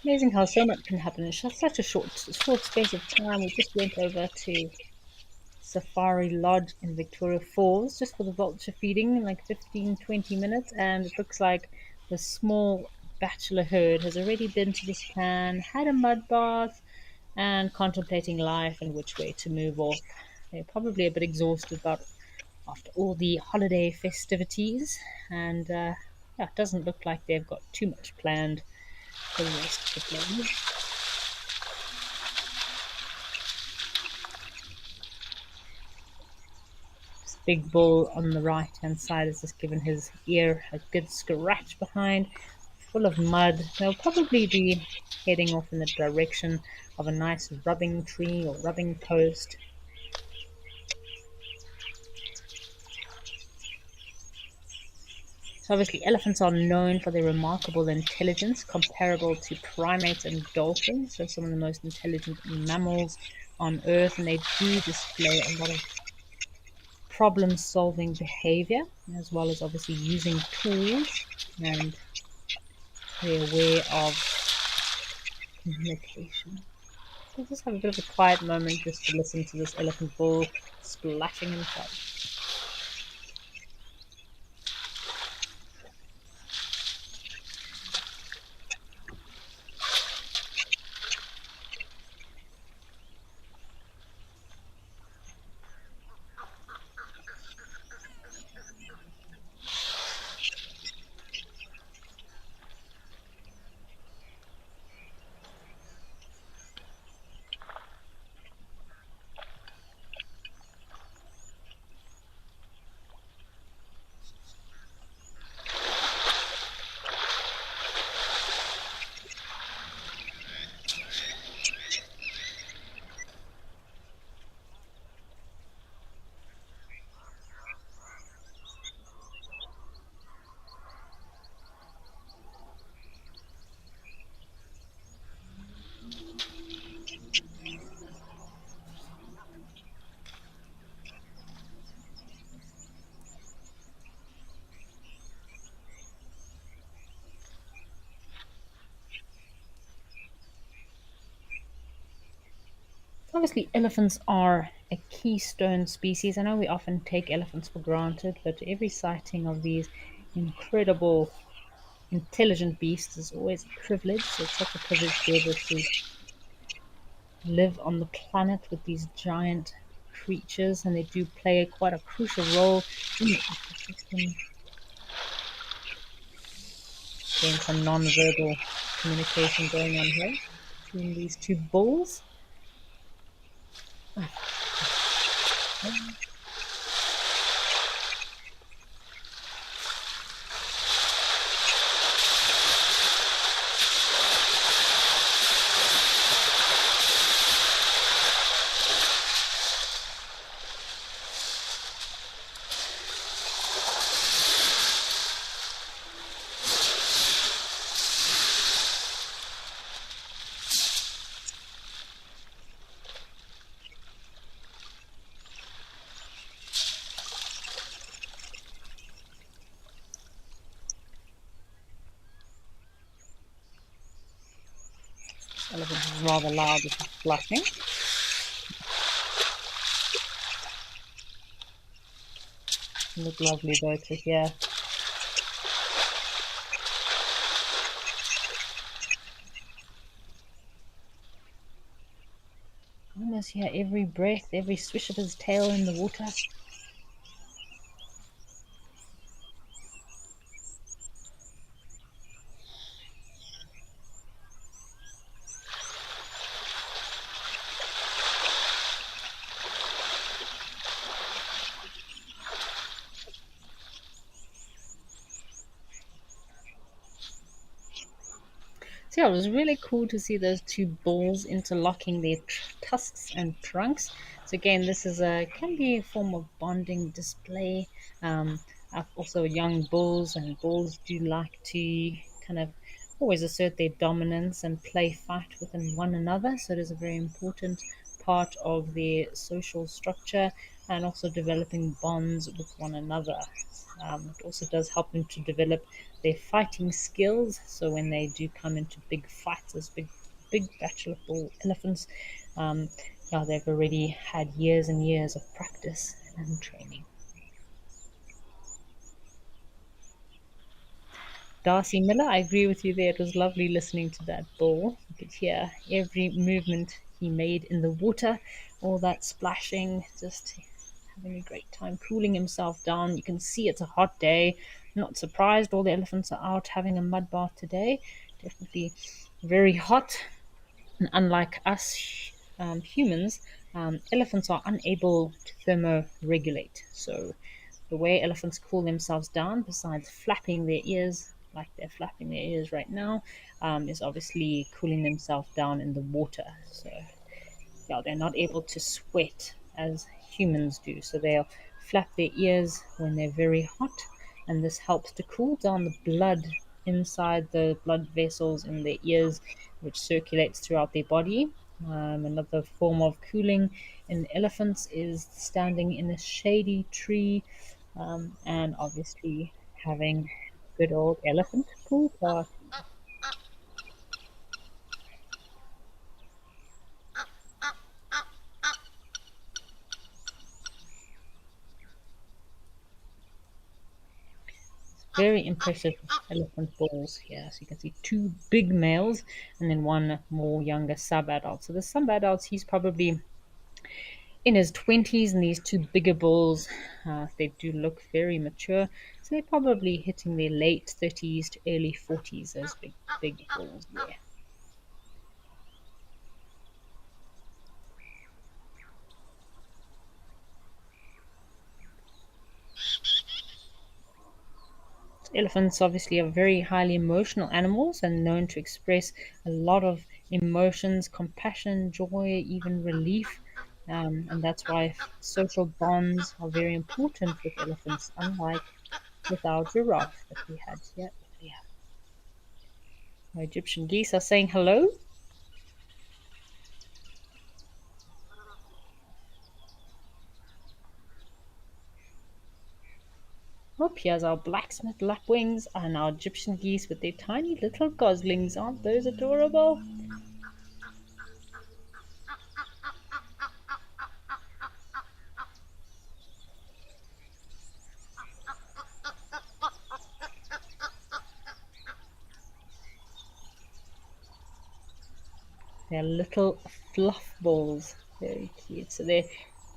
Speaker 1: Amazing how so much can happen in such a short space of time. We just went over to Safari Lodge in Victoria Falls just for the vulture feeding in like 15-20 minutes, and it looks like the small bachelor herd has already been to this plan, had a mud bath, and contemplating life and which way to move off. They're probably a bit exhausted about after all the holiday festivities, and yeah, it doesn't look like they've got too much planned for the rest of the day. This big bull on the right hand side has just given his ear a good scratch behind, full of mud. They'll probably be heading off in the direction of a nice rubbing tree or rubbing post. So obviously, elephants are known for their remarkable intelligence, comparable to primates and dolphins. So some of the most intelligent mammals on Earth, and they do display a lot of problem-solving behavior, as well as obviously using tools, and they're aware of communication. Let's just have a bit of a quiet moment just to listen to this elephant bull splashing himself. Obviously, elephants are a keystone species. I know we often take elephants for granted, but every sighting of these incredible, intelligent beasts is always a privilege. So it's such a privilege to be able to live on the planet with these giant creatures, and they do play quite a crucial role in the ecosystem. Again, some non-verbal communication going on here between these two bulls. Elephant is rather loud with his blushing. Look lovely though to hear. Almost hear every breath, every swish of his tail in the water. So yeah, it was really cool to see those two bulls interlocking their tusks and trunks. So again, this is a can be a form of bonding display. Um, Also, young bulls and bulls do like to kind of always assert their dominance and play fight within one another. So it is a very important part of their social structure and also developing bonds with one another. It also does help them to develop their fighting skills. So when they do come into big fights, as big bachelor bull elephants, um, yeah, they've already had years and years of practice and training. Darcy Miller, I agree with you there. It was lovely listening to that bull. You could hear every movement he made in the water, all that splashing, just having a great time cooling himself down. You can see it's a hot day. Not surprised, all the elephants are out having a mud bath today. Definitely very hot. And unlike us humans, elephants are unable to thermoregulate. So the way elephants cool themselves down, besides flapping their ears like they're flapping their ears right now, is obviously cooling themselves down in the water. So yeah, they're not able to sweat as humans do. So they'll flap their ears when they're very hot, and this helps to cool down the blood inside the blood vessels in their ears, which circulates throughout their body. Another form of cooling in elephants is standing in a shady tree, and obviously having good old elephant pool party. Very impressive elephant bulls here. So you can see two big males and then one more younger sub-adult. So the sub-adults, he's probably in his 20s, and these two bigger bulls, they do look very mature. So they're probably hitting their late 30s to early 40s, those big bulls there. Elephants obviously are very highly emotional animals and known to express a lot of emotions, compassion, joy, even relief. And that's why social bonds are very important with elephants, unlike with our giraffe that we had here earlier. Our Egyptian geese are saying hello. Oh, here's our blacksmith lapwings and our Egyptian geese with their tiny little goslings. Aren't those adorable? They're little fluff balls. Very cute. So they're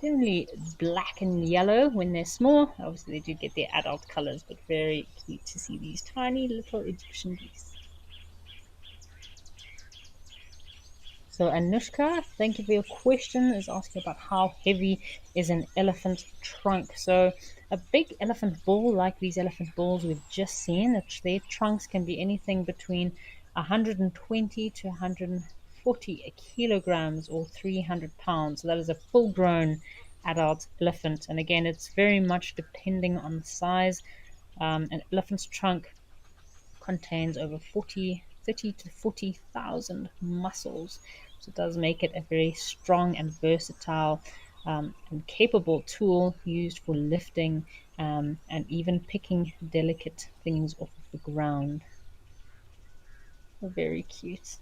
Speaker 1: generally black and yellow when they're small. Obviously, they do get their adult colors, but very cute to see these tiny little Egyptian geese. So Anushka, thank you for your question. Is asking about how heavy is an elephant trunk. So a big elephant bull, like these elephant bulls we've just seen, their trunks can be anything between 120 to 140 kilograms or 300 pounds. So that is a full-grown adult elephant. And again, it's very much depending on the size. An elephant's trunk contains over 30 to 40,000 muscles. So it does make it a very strong and versatile and capable tool used for lifting and even picking delicate things off of the ground. Very cute.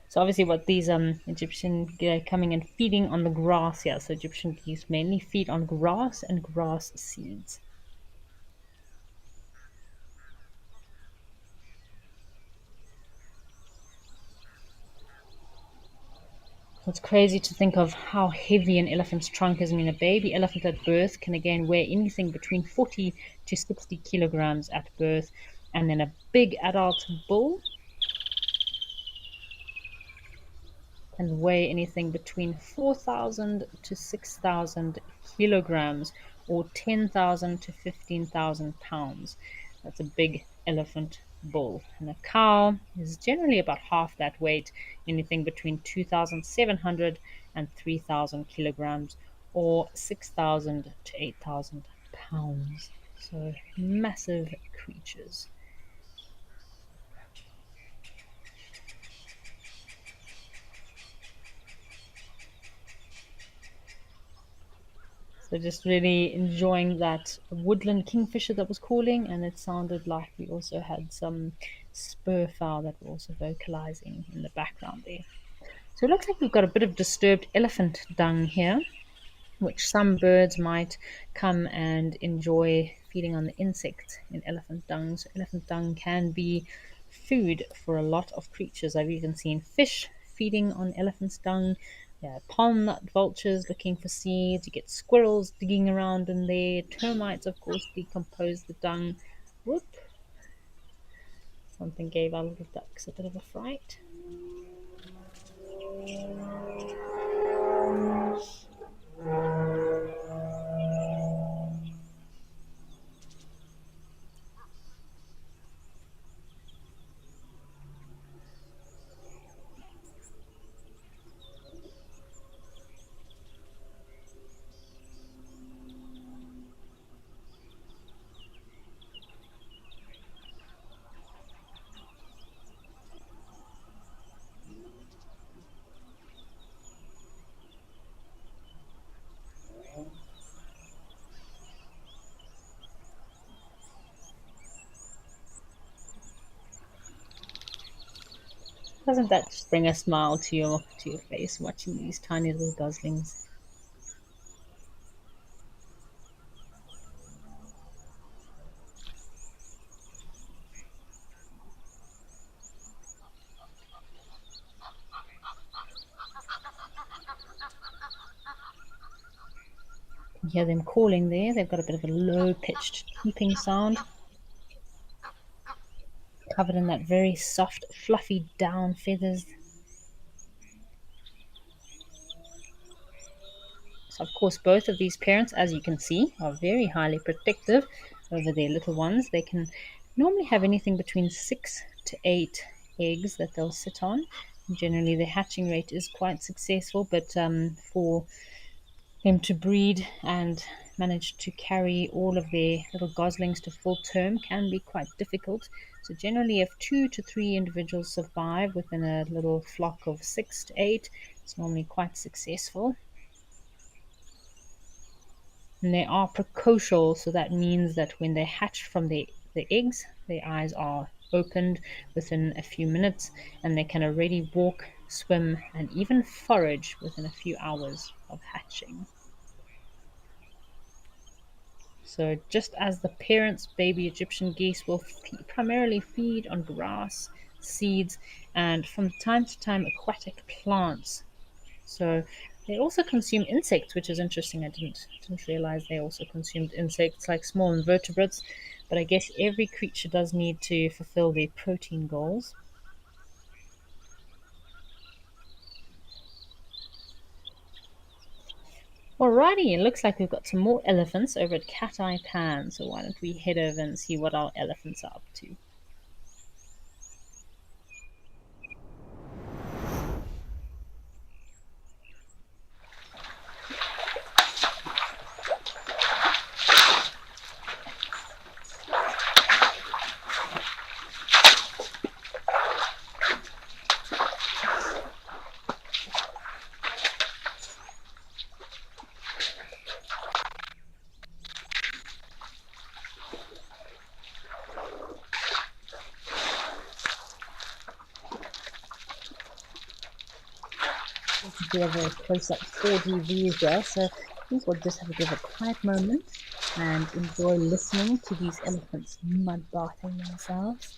Speaker 1: So obviously, what these Egyptian coming and feeding on the grass here. So Egyptian geese mainly feed on grass and grass seeds. It's crazy to think of how heavy an elephant's trunk is. I mean, a baby elephant at birth can again weigh anything between 40 to 60 kilograms at birth, and then a big adult bull can weigh anything between 4,000 to 6,000 kilograms or 10,000 to 15,000 pounds. That's a big elephant bull. And a cow is generally about half that weight, anything between 2,700 and 3,000 kilograms or 6,000 to 8,000 pounds. So massive creatures. So just really enjoying that woodland kingfisher that was calling, and it sounded like we also had some spurfowl that were also vocalizing in the background there. So it looks like we've got a bit of disturbed elephant dung here, which some birds might come and enjoy feeding on the insects in elephant dung. So elephant dung can be food for a lot of creatures. I've even seen fish feeding on elephant's dung. Yeah, palm nut vultures looking for seeds. You get squirrels digging around in there. Termites, of course, decompose the dung. Whoop! Something gave our little ducks a bit of a fright. Doesn't that just bring a smile to your face watching these tiny little goslings? You can hear them calling there. They've got a bit of a low pitched cheeping sound, covered in that very soft, fluffy down feathers. So, of course, both of these parents, as you can see, are very highly protective over their little ones. They can normally have anything between 6 to 8 eggs that they'll sit on. Generally, the hatching rate is quite successful, but for them to breed and manage to carry all of their little goslings to full term can be quite difficult. So, generally, if 2 to 3 individuals survive within a little flock of 6 to 8, it's normally quite successful. And they are precocial, so that means that when they hatch from the eggs, their eyes are opened within a few minutes and they can already walk, swim, and even forage within a few hours of hatching. So, just as the parents' baby Egyptian geese will primarily feed on grass, seeds, and from time to time aquatic plants. So they also consume insects, which is interesting. I didn't realize they also consumed insects like small invertebrates, but I guess every creature does need to fulfill their protein goals. Alrighty, it looks like we've got some more elephants over at Cat Eye Pan, so why don't we head over and see what our elephants are up to? We have a close-up 4D view here, so I think we'll just have a bit of a quiet moment and enjoy listening to these elephants mud bathing themselves.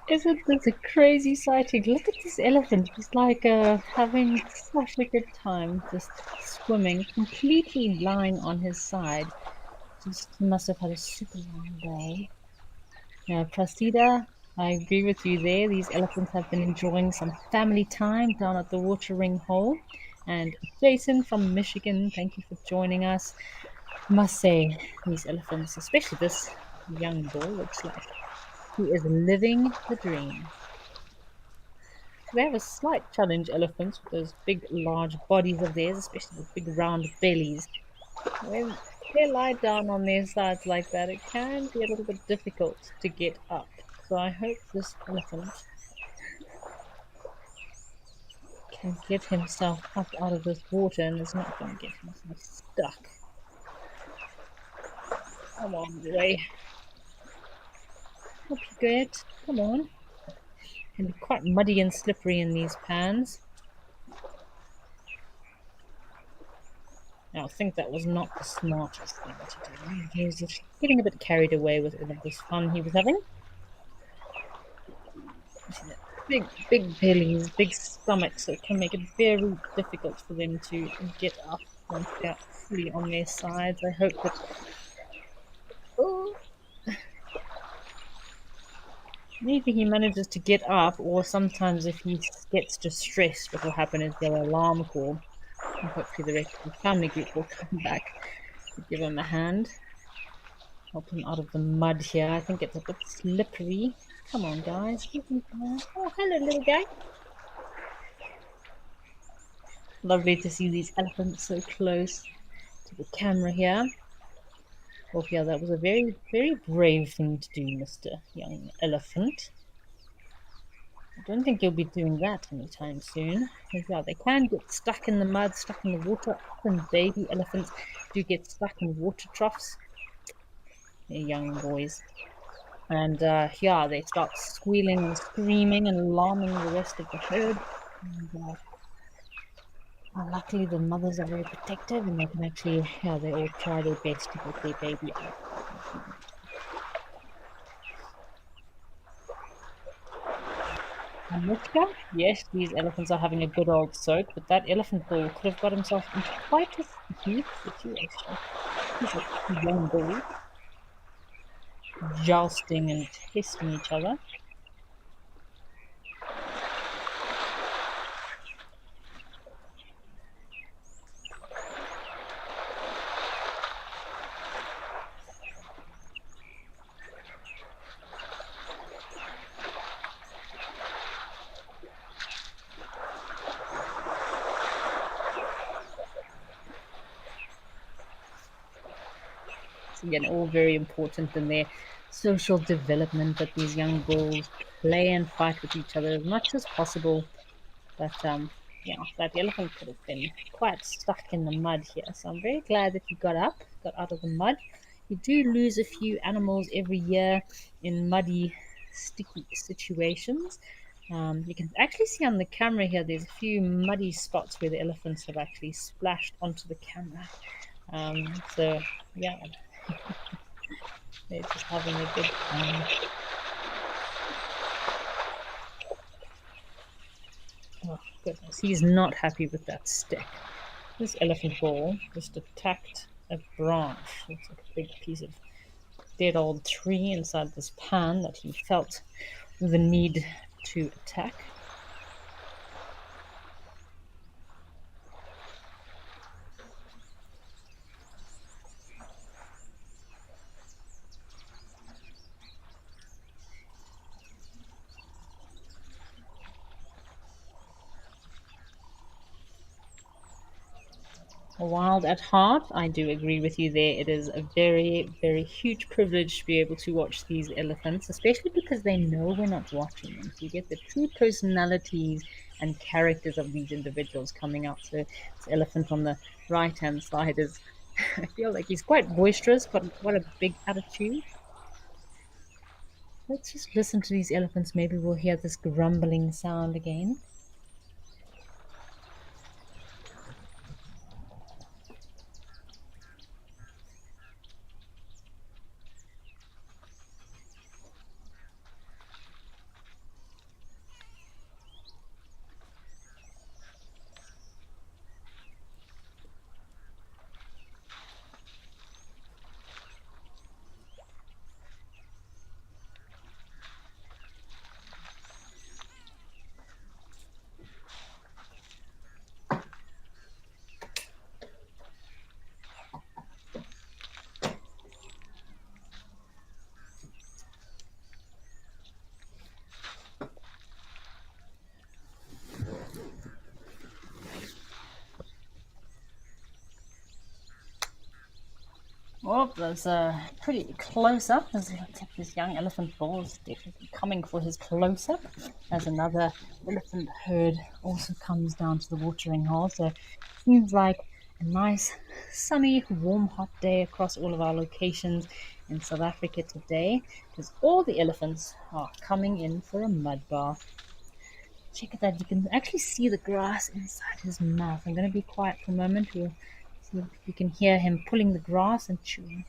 Speaker 1: Isn't this a crazy sighting? Look at this elephant. He's like having such a good time just swimming, completely lying on his side. Just he must have had a super long day. Now, Prasida, I agree with you there. These elephants have been enjoying some family time down at the watering hole. And Jason from Michigan, thank you for joining us. Must say, these elephants, especially this young boy, looks like he is living the dream. They have a slight challenge, elephants, with those big, large bodies of theirs, especially the big, round bellies. When they lie down on their sides like that, it can be a little bit difficult to get up. So I hope this elephant can get himself up out of this water and is not going to get himself stuck. Come on, boy. Up you get. Come on. It can be quite muddy and slippery in these pans. Now, I think that was not the smartest thing to do. He was just getting a bit carried away with all of this fun he was having. You see that big bellies, big stomachs, so it can make it very difficult for them to get up once they're fully on their sides. I hope that. Oh, maybe he manages to get up, or sometimes if he gets distressed, what will happen is their alarm call. And hopefully, the rest of the family group will come back to give him a hand. Help him out of the mud here. I think it's a bit slippery. Come on, guys. Give me that. Oh, hello, little guy. Lovely to see these elephants so close to the camera here. Well, yeah, that was a very, very brave thing to do, Mr. Young Elephant. I don't think you'll be doing that anytime soon. Because, yeah, they can get stuck in the mud, stuck in the water. Often baby elephants do get stuck in water troughs. They're young boys. And yeah, they start squealing and screaming and alarming the rest of the herd. And, luckily, the mothers are very protective and they can actually, yeah, they all try their best to get their baby out. Anushka, yes, these elephants are having a good old soak, but that elephant bull could have got himself into quite a sticky situation. These are two young bulls jousting and testing each other. Again, all very important in their social development that these young bulls play and fight with each other as much as possible. But yeah, that elephant could have been quite stuck in the mud here. So I'm very glad that he got up, got out of the mud. You do lose a few animals every year in muddy, sticky situations. You can actually see on the camera here, there's a few muddy spots where the elephants have actually splashed onto the camera. So yeah, they're just having a good time. Oh, goodness. He's not happy with that stick. This elephant ball just attacked a branch. It's like a big piece of dead old tree inside this pan that he felt the need to attack. Wild at heart, I do agree with you there. It is a very, very huge privilege to be able to watch these elephants, especially because they know we're not watching them. So you get the true personalities and characters of these individuals coming out. So this elephant on the right hand side is, I feel like he's quite boisterous, got quite a big attitude. Let's just listen to these elephants. Maybe we'll hear this grumbling sound again. Well, that's pretty close up. Looks like this young elephant bull is definitely coming for his close up as another elephant herd also comes down to the watering hole. So seems like a nice, sunny, warm, hot day across all of our locations in South Africa today because all the elephants are coming in for a mud bath. Check it out, you can actually see the grass inside his mouth. I'm going to be quiet for a moment. We'll see if you can hear him pulling the grass and chewing.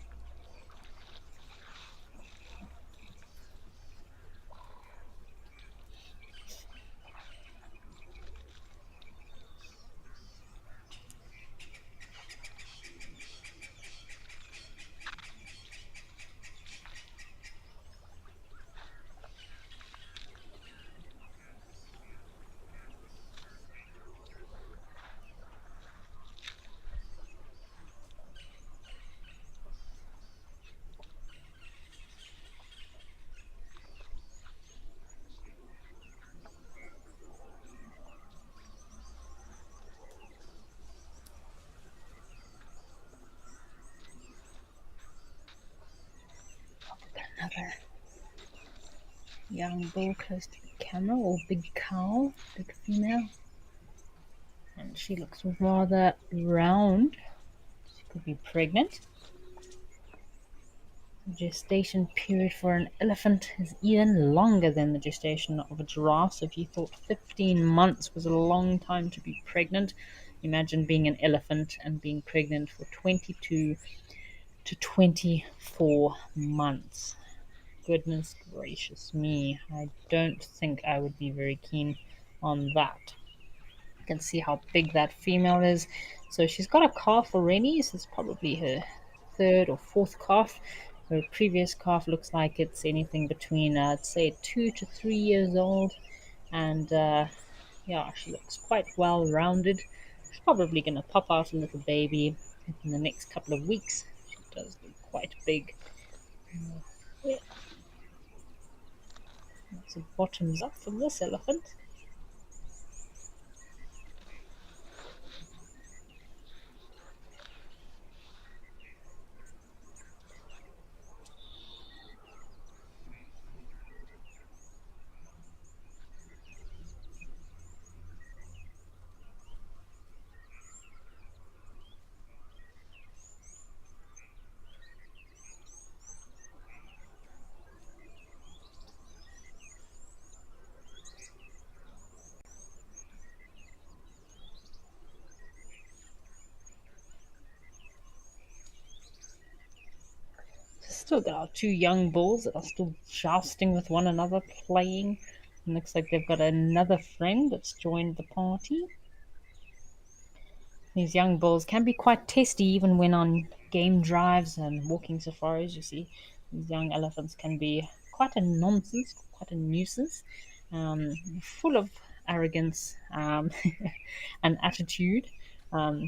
Speaker 1: Another young bull close to the camera, or big cow, big female. And she looks rather round. She could be pregnant. The gestation period for an elephant is even longer than the gestation of a giraffe. So if you thought 15 months was a long time to be pregnant, imagine being an elephant and being pregnant for 22 to 24 months. Goodness gracious me. I don't think I would be very keen on that. You can see how big that female is. So she's got a calf already. This is probably her third or fourth calf. Her previous calf looks like it's anything between, I'd say, 2 to 3 years old. And yeah, she looks quite well rounded. She's probably going to pop out a little baby in the next couple of weeks. She does look quite big. Yeah. So bottoms up from this elephant. Still got our two young bulls that are still jousting with one another, playing. And looks like they've got another friend that's joined the party. These young bulls can be quite testy even when on game drives and walking safaris. You see, these young elephants can be quite a nonsense, quite a nuisance, full of arrogance and attitude.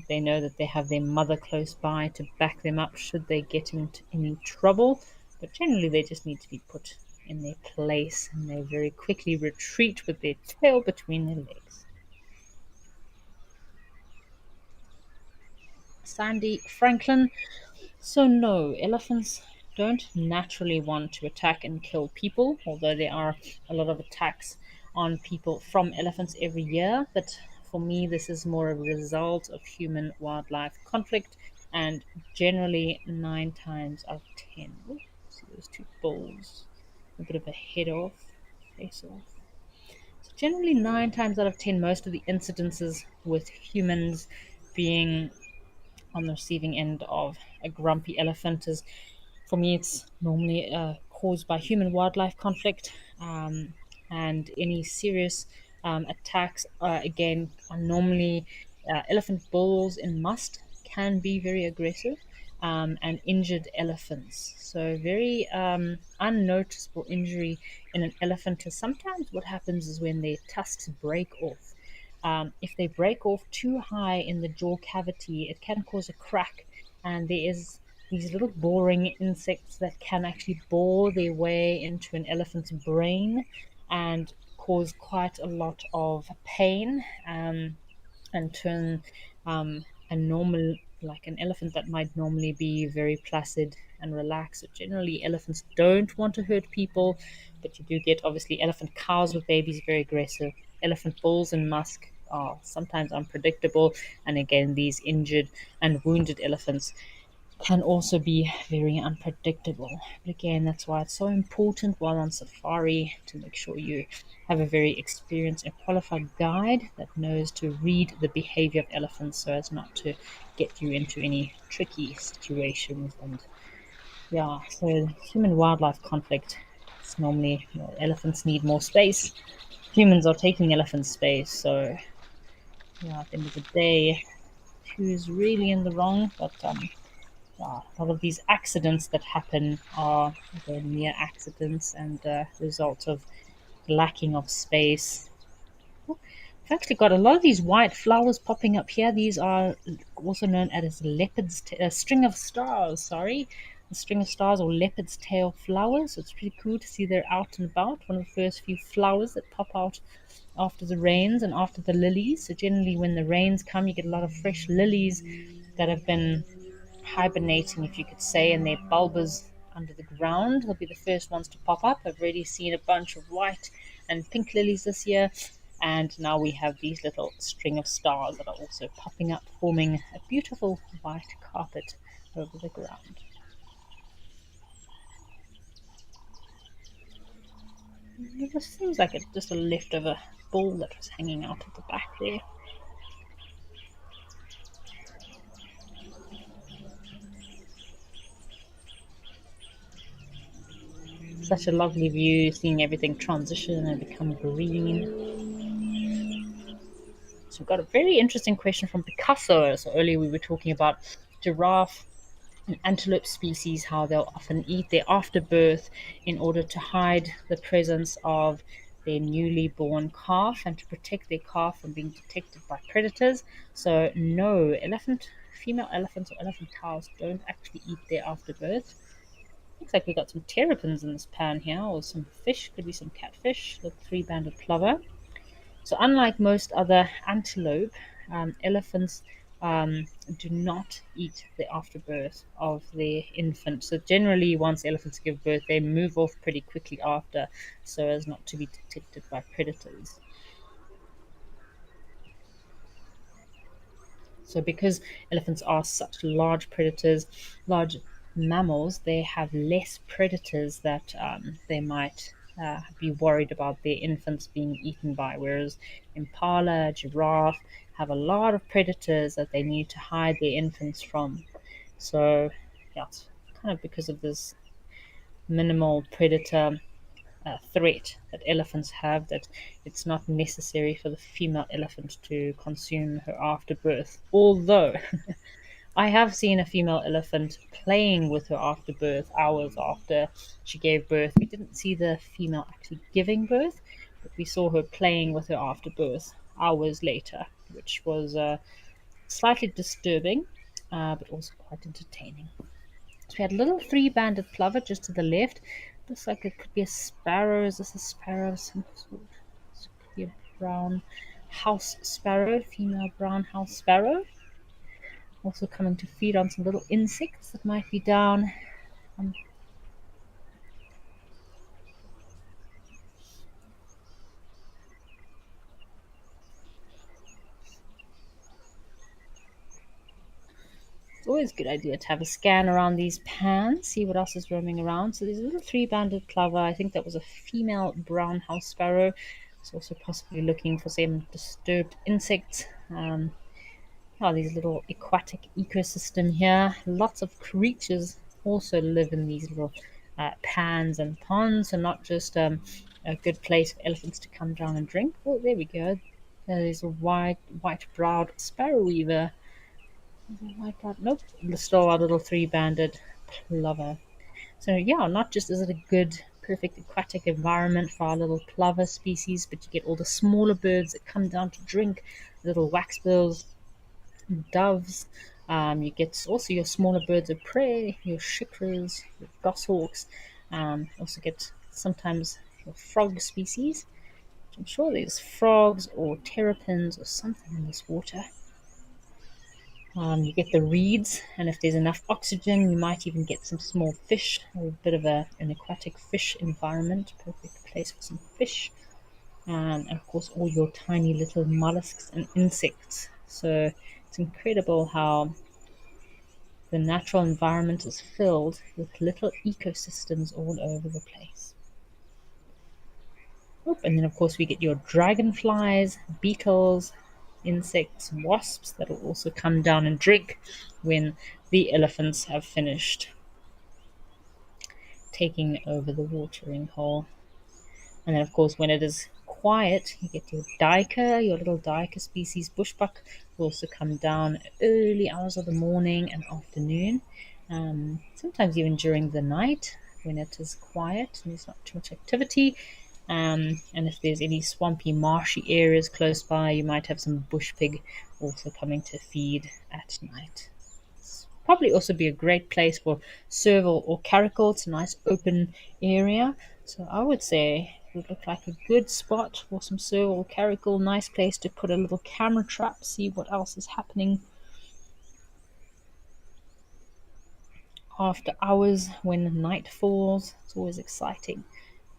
Speaker 1: They know that they have their mother close by to back them up should they get into any trouble, but generally they just need to be put in their place and they very quickly retreat with their tail between their legs. Sandy Franklin. So, no, elephants don't naturally want to attack and kill people, although there are a lot of attacks on people from elephants every year. But for me, this is more a result of human wildlife conflict, and generally, 9 times out of 10. Ooh, see those two bulls, a bit of a head off, face off. So, generally, 9 times out of 10, most of the incidences with humans being on the receiving end of a grumpy elephant is, for me, it's normally caused by human wildlife conflict, and any serious attacks, again, are normally elephant bulls in must can be very aggressive, and injured elephants. So, very unnoticeable injury in an elephant is sometimes what happens is when their tusks break off. If they break off too high in the jaw cavity, it can cause a crack, and there is these little boring insects that can actually bore their way into an elephant's brain and cause quite a lot of pain, and turn a normal like an elephant that might normally be very placid and relaxed. So generally, elephants don't want to hurt people, but you do get obviously elephant cows with babies very aggressive. Elephant bulls and musk are sometimes unpredictable, and again, these injured and wounded elephants can also be very unpredictable. But again, that's why it's so important while on safari to make sure you have a very experienced and qualified guide that knows to read the behavior of elephants so as not to get you into any tricky situations. And yeah, so human wildlife conflict is normally, elephants need more space. Humans are taking elephants' space. So yeah, at the end of the day, who's really in the wrong? But a lot of these accidents that happen are again near accidents and result of lacking of space. I've actually got a lot of these white flowers popping up here. These are also known as string of stars. Sorry, a string of stars or leopard's tail flowers. So it's pretty cool to see they're out and about. One of the first few flowers that pop out after the rains and after the lilies. So generally, when the rains come, you get a lot of fresh lilies that have been hibernating, if you could say, and their bulbas under the ground. They'll be the first ones to pop up. I've already seen a bunch of white and pink lilies this year, and now we have these little string of stars that are also popping up, forming a beautiful white carpet over the ground. It seems like it's just a leftover ball that was hanging out at the back there. Such a lovely view, seeing everything transition and become green. So we've got a very interesting question from Picasso. So earlier we were talking about giraffe and antelope species, how they'll often eat their afterbirth in order to hide the presence of their newly born calf and to protect their calf from being detected by predators. So no, female elephants or elephant cows don't actually eat their afterbirth. Looks like we got some terrapins in this pan here, or some fish, could be some catfish, the three-banded plover. So, unlike most other antelope, elephants do not eat the afterbirth of their infant. So, generally, once elephants give birth, they move off pretty quickly after so as not to be detected by predators. So, because elephants are such large predators, large mammals, they have less predators that they might be worried about their infants being eaten by. Whereas impala, giraffe have a lot of predators that they need to hide their infants from. So, yeah, it's kind of because of this minimal predator threat that elephants have, that it's not necessary for the female elephant to consume her afterbirth. Although I have seen a female elephant playing with her afterbirth hours after she gave birth. We didn't see the female actually giving birth, but we saw her playing with her afterbirth hours later, which was slightly disturbing, but also quite entertaining. So we had a little three-banded plover just to the left. Looks like it could be a sparrow. Is this a sparrow of some sort? This could be a brown house sparrow, female brown house sparrow. Also coming to feed on some little insects that might be down. Um, it's always a good idea to have a scan around these pans, see what else is roaming around. So there's a little three-banded plover. I think that was a female brown house sparrow. It's also possibly looking for some disturbed insects. These little aquatic ecosystem here. Lots of creatures also live in these little pans and ponds, and not just a good place for elephants to come down and drink. Oh, there we go. There's a white-browed sparrow weaver. White-browed, nope. Still our little three-banded plover. So yeah, not just is it a good, perfect aquatic environment for our little plover species, but you get all the smaller birds that come down to drink, little waxbills, doves. You get also your smaller birds of prey, your shikras, your goshawks. Also get sometimes your frog species. I'm sure there's frogs or terrapins or something in this water. You get the reeds, and if there's enough oxygen, you might even get some small fish, a bit of an aquatic fish environment, perfect place for some fish. And of course, all your tiny little mollusks and insects. So it's incredible how the natural environment is filled with little ecosystems all over the place. And then, of course, we get your dragonflies, beetles, insects, wasps that will also come down and drink when the elephants have finished taking over the watering hole. And then, of course, when it is quiet, you get your duiker, your little duiker species, bushbuck, will also come down early hours of the morning and afternoon. Sometimes even during the night when it is quiet and there's not too much activity. And if there's any swampy, marshy areas close by, you might have some bush pig also coming to feed at night. Probably also be a great place for serval or caracal. It's a nice open area. So I would say it would look like a good spot for some serval or caracal. Nice place to put a little camera trap, see what else is happening after hours when night falls. It's always exciting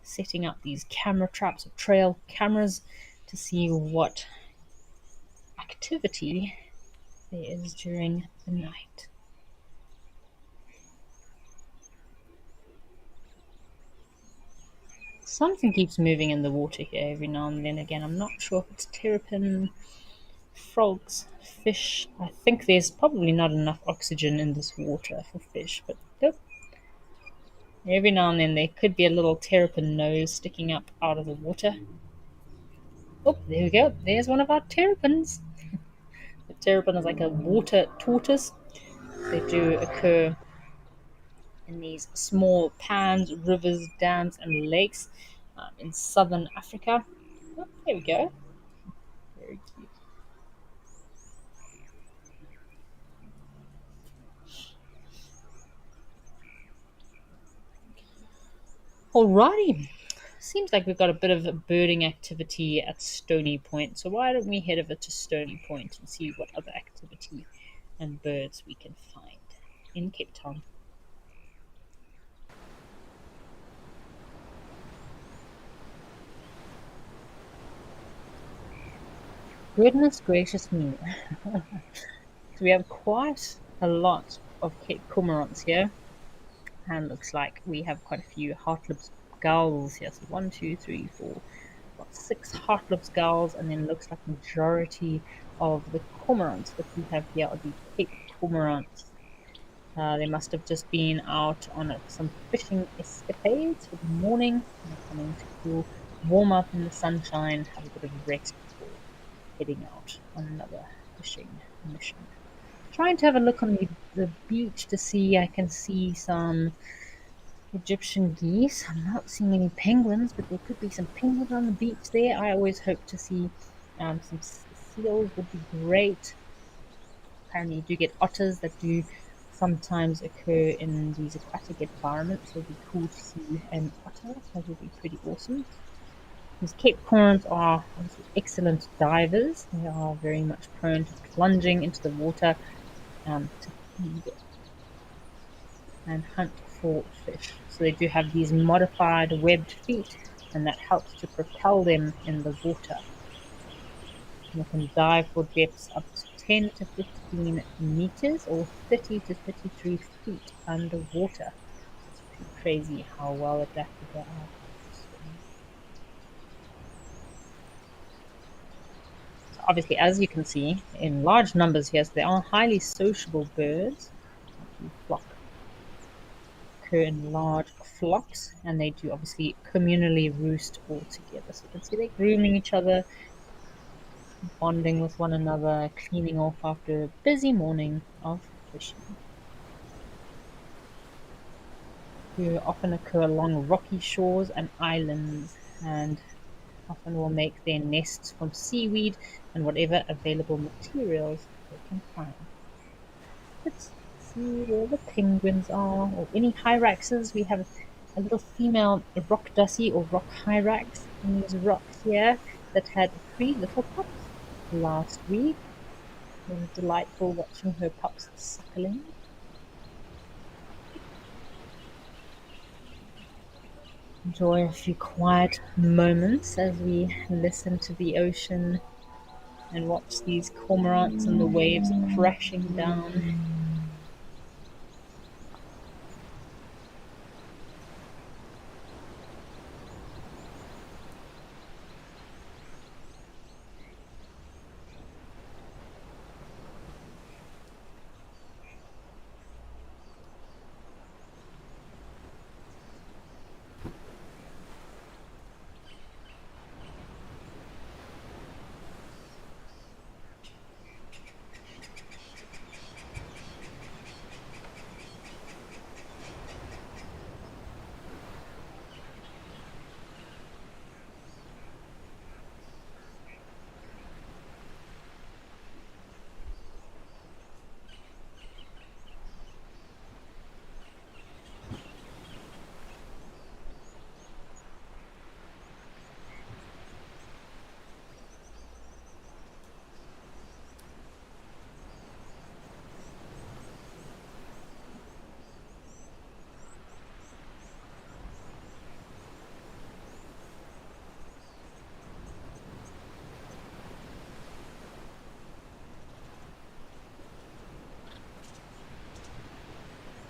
Speaker 1: setting up these camera traps or trail cameras to see what activity there is during the night. Something keeps moving in the water here every now and then. Again, I'm not sure if it's terrapin, frogs, fish. I think there's probably not enough oxygen in this water for fish, but nope. Every now and then there could be a little terrapin nose sticking up out of the water. Oh, there we go. There's one of our terrapins. The terrapin is like a water tortoise. They do occur in these small ponds, rivers, dams, and lakes in southern Africa. Oh, there we go. Very cute. Alrighty. Seems like we've got a bit of a birding activity at Stony Point. So why don't we head over to Stony Point and see what other activity and birds we can find in Cape Town. Goodness gracious me. So we have quite a lot of Cape cormorants here. And looks like we have quite a few Hartlib's gulls here. So one, two, three, four, about six Hartlib's gulls, and then looks like majority of the cormorants that we have here are the Cape cormorants. They must have just been out on some fishing escapades for the morning. They're coming to warm up in the sunshine, have a bit of rest before heading out on another fishing mission. Trying to have a look on the beach to see, I can see some Egyptian geese. I'm not seeing any penguins, but there could be some penguins on the beach there. I always hope to see some seals would be great. Apparently you do get otters that do sometimes occur in these aquatic environments, so it would be cool to see an otter. That would be pretty awesome. These Cape cormorants are obviously excellent divers. They are very much prone to plunging into the water to feed and hunt for fish. So they do have these modified webbed feet, and that helps to propel them in the water. And they can dive for depths up to 10 to 15 meters or 30 to 33 feet underwater. It's pretty crazy how well adapted they are. So obviously, as you can see, in large numbers here, so they are highly sociable birds. Flock occur in large flocks, and they do obviously communally roost all together. So you can see they're grooming each other, bonding with one another, cleaning off after a busy morning of fishing. They often occur along rocky shores and islands, and often will make their nests from seaweed and whatever available materials they can find. Let's see where the penguins are, or any hyraxes. We have a little female rock dussie or rock hyrax in these rocks here that had 3 little pups last week. It was delightful watching her pups suckling. Enjoy a few quiet moments as we listen to the ocean and watch these cormorants and the waves crashing down.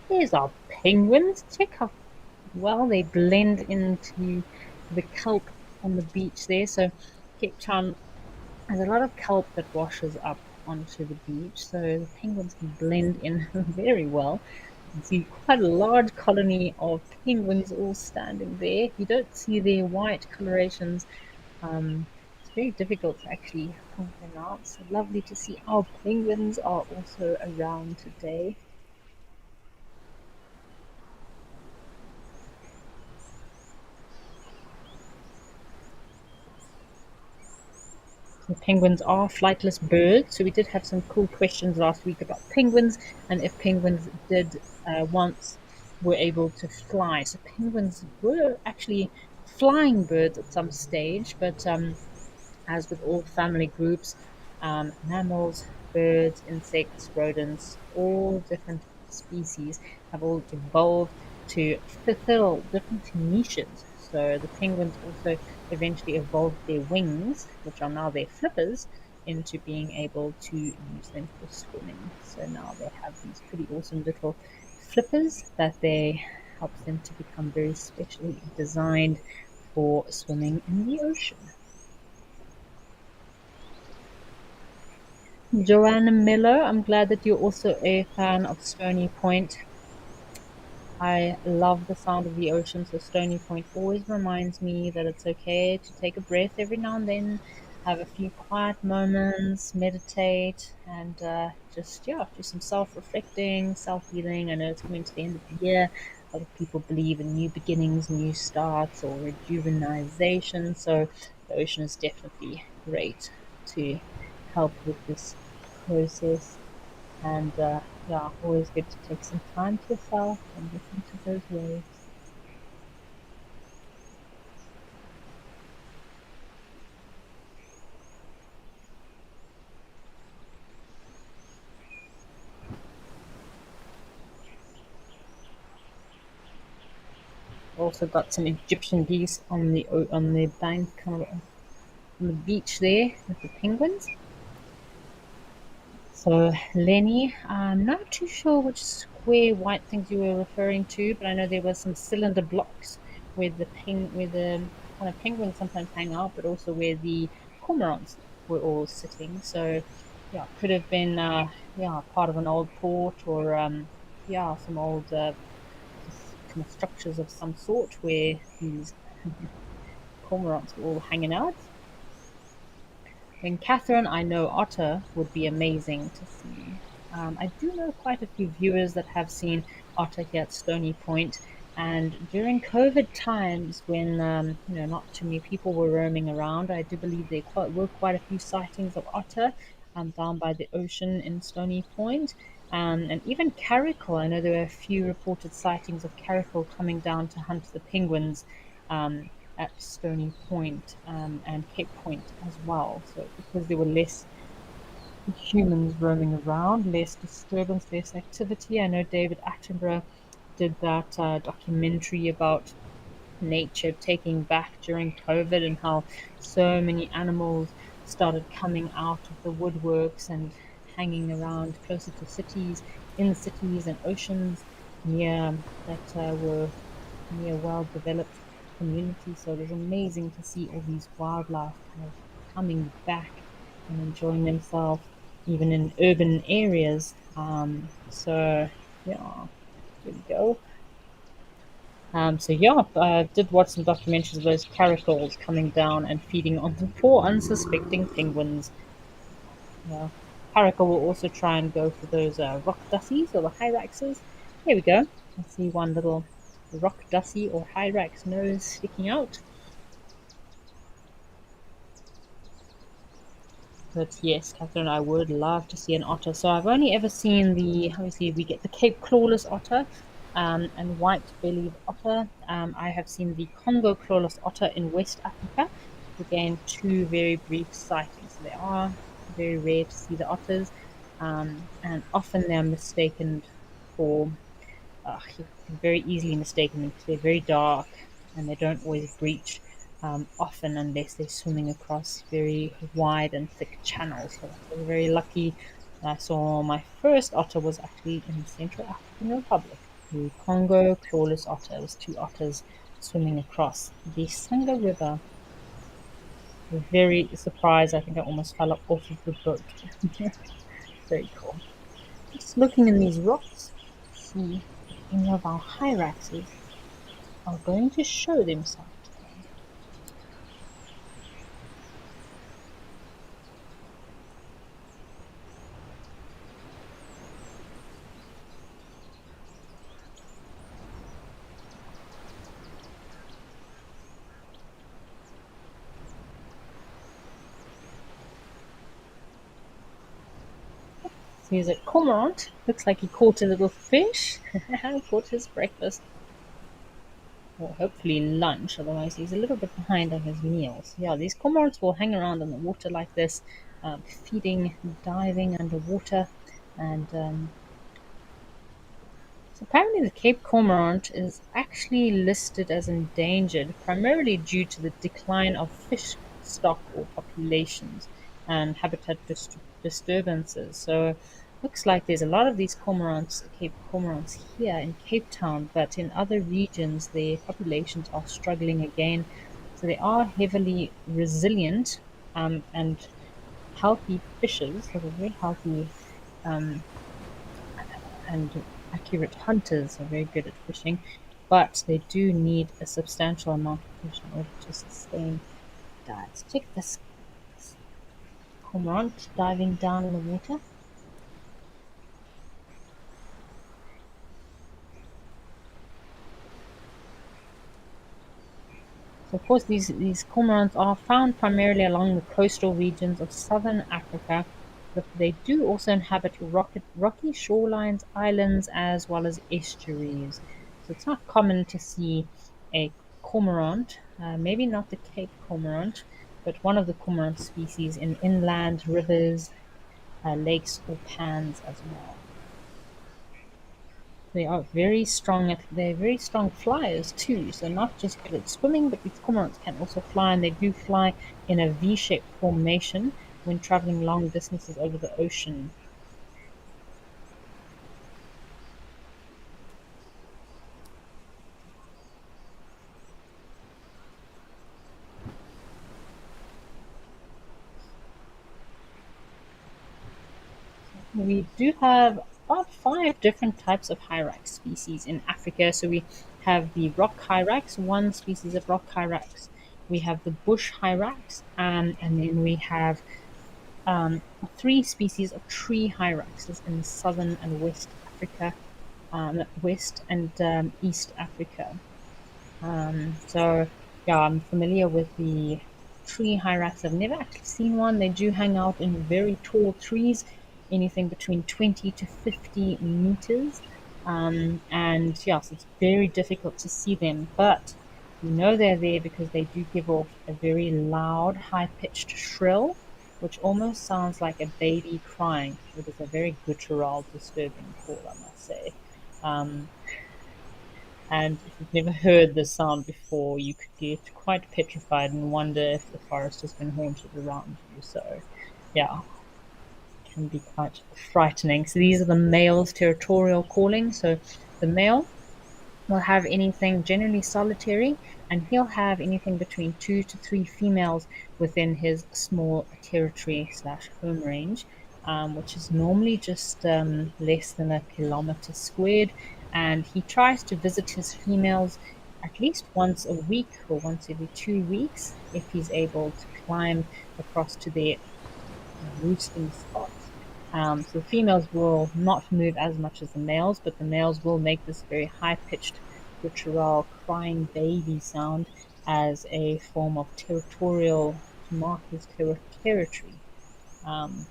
Speaker 1: Here's our penguins. Check how well they blend into the kelp on the beach there. So Cape Town has a lot of kelp that washes up onto the beach, so the penguins can blend in very well. You can see quite a large colony of penguins all standing there. You don't see their white colorations. It's very difficult to actually point them out. So lovely to see our penguins are also around today. So penguins are flightless birds. So we did have some cool questions last week about penguins and if penguins did once were able to fly. So penguins were actually flying birds at some stage, but as with all family groups, mammals, birds, insects, rodents, all different species have all evolved to fulfill different niches. So the penguins also eventually evolved their wings, which are now their flippers, into being able to use them for swimming. So now they have these pretty awesome little flippers that they helps them to become very specially designed for swimming in the ocean. Joanna Miller, I'm glad that you're also a fan of Stony Point. I love the sound of the ocean, so Stony Point always reminds me that it's okay to take a breath every now and then, have a few quiet moments, meditate, and just, yeah, do some self reflecting, self healing. I know it's coming to the end of the year. A lot of people believe in new beginnings, new starts, or rejuvenization, so the ocean is definitely great to help with this process. And yeah, always good to take some time to yourself and listen to those waves. Also got some Egyptian geese on the bank, kind of on the beach there with the penguins. So Lenny, I'm not too sure which square white things you were referring to, but I know there were some cylinder blocks where the kind of penguins sometimes hang out, but also where the cormorants were all sitting. So yeah, could have been yeah, part of an old port or yeah, some old just kind of structures of some sort where these cormorants were all hanging out. In Catherine, I know otter would be amazing to see. I do know quite a few viewers that have seen otter here at Stony Point, and during COVID times, when you know not too many people were roaming around, I do believe were quite a few sightings of otter down by the ocean in Stony Point, and even caracal. I know there were a few reported sightings of caracal coming down to hunt the penguins. At Stony Point and Cape Point as well. So because there were less humans roaming around, less disturbance, less activity. I know David Attenborough did that documentary about nature taking back during COVID and how so many animals started coming out of the woodworks and hanging around closer to cities, in the cities and oceans near that were near well-developed communities. So it was amazing to see all these wildlife kind of coming back and enjoying themselves even in urban areas. So yeah, there we go. So yeah, I did watch some documentaries of those caracals coming down and feeding on the poor unsuspecting penguins. Yeah. Caracal will also try and go for those rock dussies or the hyraxes. Here we go. I see one little rock dussie or hyrax nose sticking out. But yes, Catherine, I would love to see an otter. So I've only ever seen obviously we get the Cape clawless otter and white-bellied otter. I have seen the Congo clawless otter in West Africa. Again, two very brief sightings. So they are very rare to see the otters, and often they're mistaken for you can very easily mistake them because they're very dark and they don't always breach often unless they're swimming across very wide and thick channels. So I was very lucky. I saw my first otter was actually in the Central African Republic, the Congo clawless otter. It was two otters swimming across the Sanga River. I was very surprised. I think I almost fell off of the boat. Very cool. Just looking in these rocks, see if any of our hyraxes are going to show themselves today. So here's a cormorant. Looks like he caught a little fish. Caught his breakfast. Or hopefully lunch, otherwise he's a little bit behind on his meals. Yeah, these cormorants will hang around in the water like this, feeding, diving underwater, and so apparently, the Cape cormorant is actually listed as endangered, primarily due to the decline of fish stock or populations and habitat disturbances. So, looks like there's a lot of these cormorants, Cape cormorants, here in Cape Town, but in other regions, their populations are struggling again. So they are heavily resilient and healthy fishes. So they're very healthy um, and accurate hunters are very good at fishing, but they do need a substantial amount of fish in order to sustain diets. Check this cormorant diving down in the water. So of course, these cormorants are found primarily along the coastal regions of southern Africa, but they do also inhabit rocky shorelines, islands, as well as estuaries. So it's not common to see a cormorant, maybe not the Cape cormorant, but one of the cormorant species in inland rivers, lakes, or pans as well. They're very strong flyers too. So not just good at swimming, but these cormorants can also fly, and they do fly in a V-shaped formation when traveling long distances over the ocean. We do have about five different types of hyrax species in Africa. So we have the rock hyrax, one species of rock hyrax. We have the bush hyrax, and then we have um, three species of tree hyraxes in southern and west Africa, west and east Africa. So yeah, I'm familiar with the tree hyrax. I've never actually seen one. They do hang out in very tall trees, anything between 20 to 50 meters. And yeah, so it's very difficult to see them, but we know they're there because they do give off a very loud, high pitched shrill. which almost sounds like a baby crying. It is a very guttural, disturbing call, I must say. Um, and if you've never heard this sound before, you could get quite petrified and wonder if the forest has been haunted around you. So, yeah, can be quite frightening. So these are the male's territorial calling. So the male will have anything generally solitary, and he'll have anything between 2 to 3 females within his small territory slash home range, which is normally just less than a kilometer squared. And he tries to visit his females at least once a week or once every 2 weeks if he's able to climb across to their roosting spots. So the females will not move as much as the males, but the males will make this very high pitched, guttural, crying baby sound as a form of territorial to mark his territory. Um,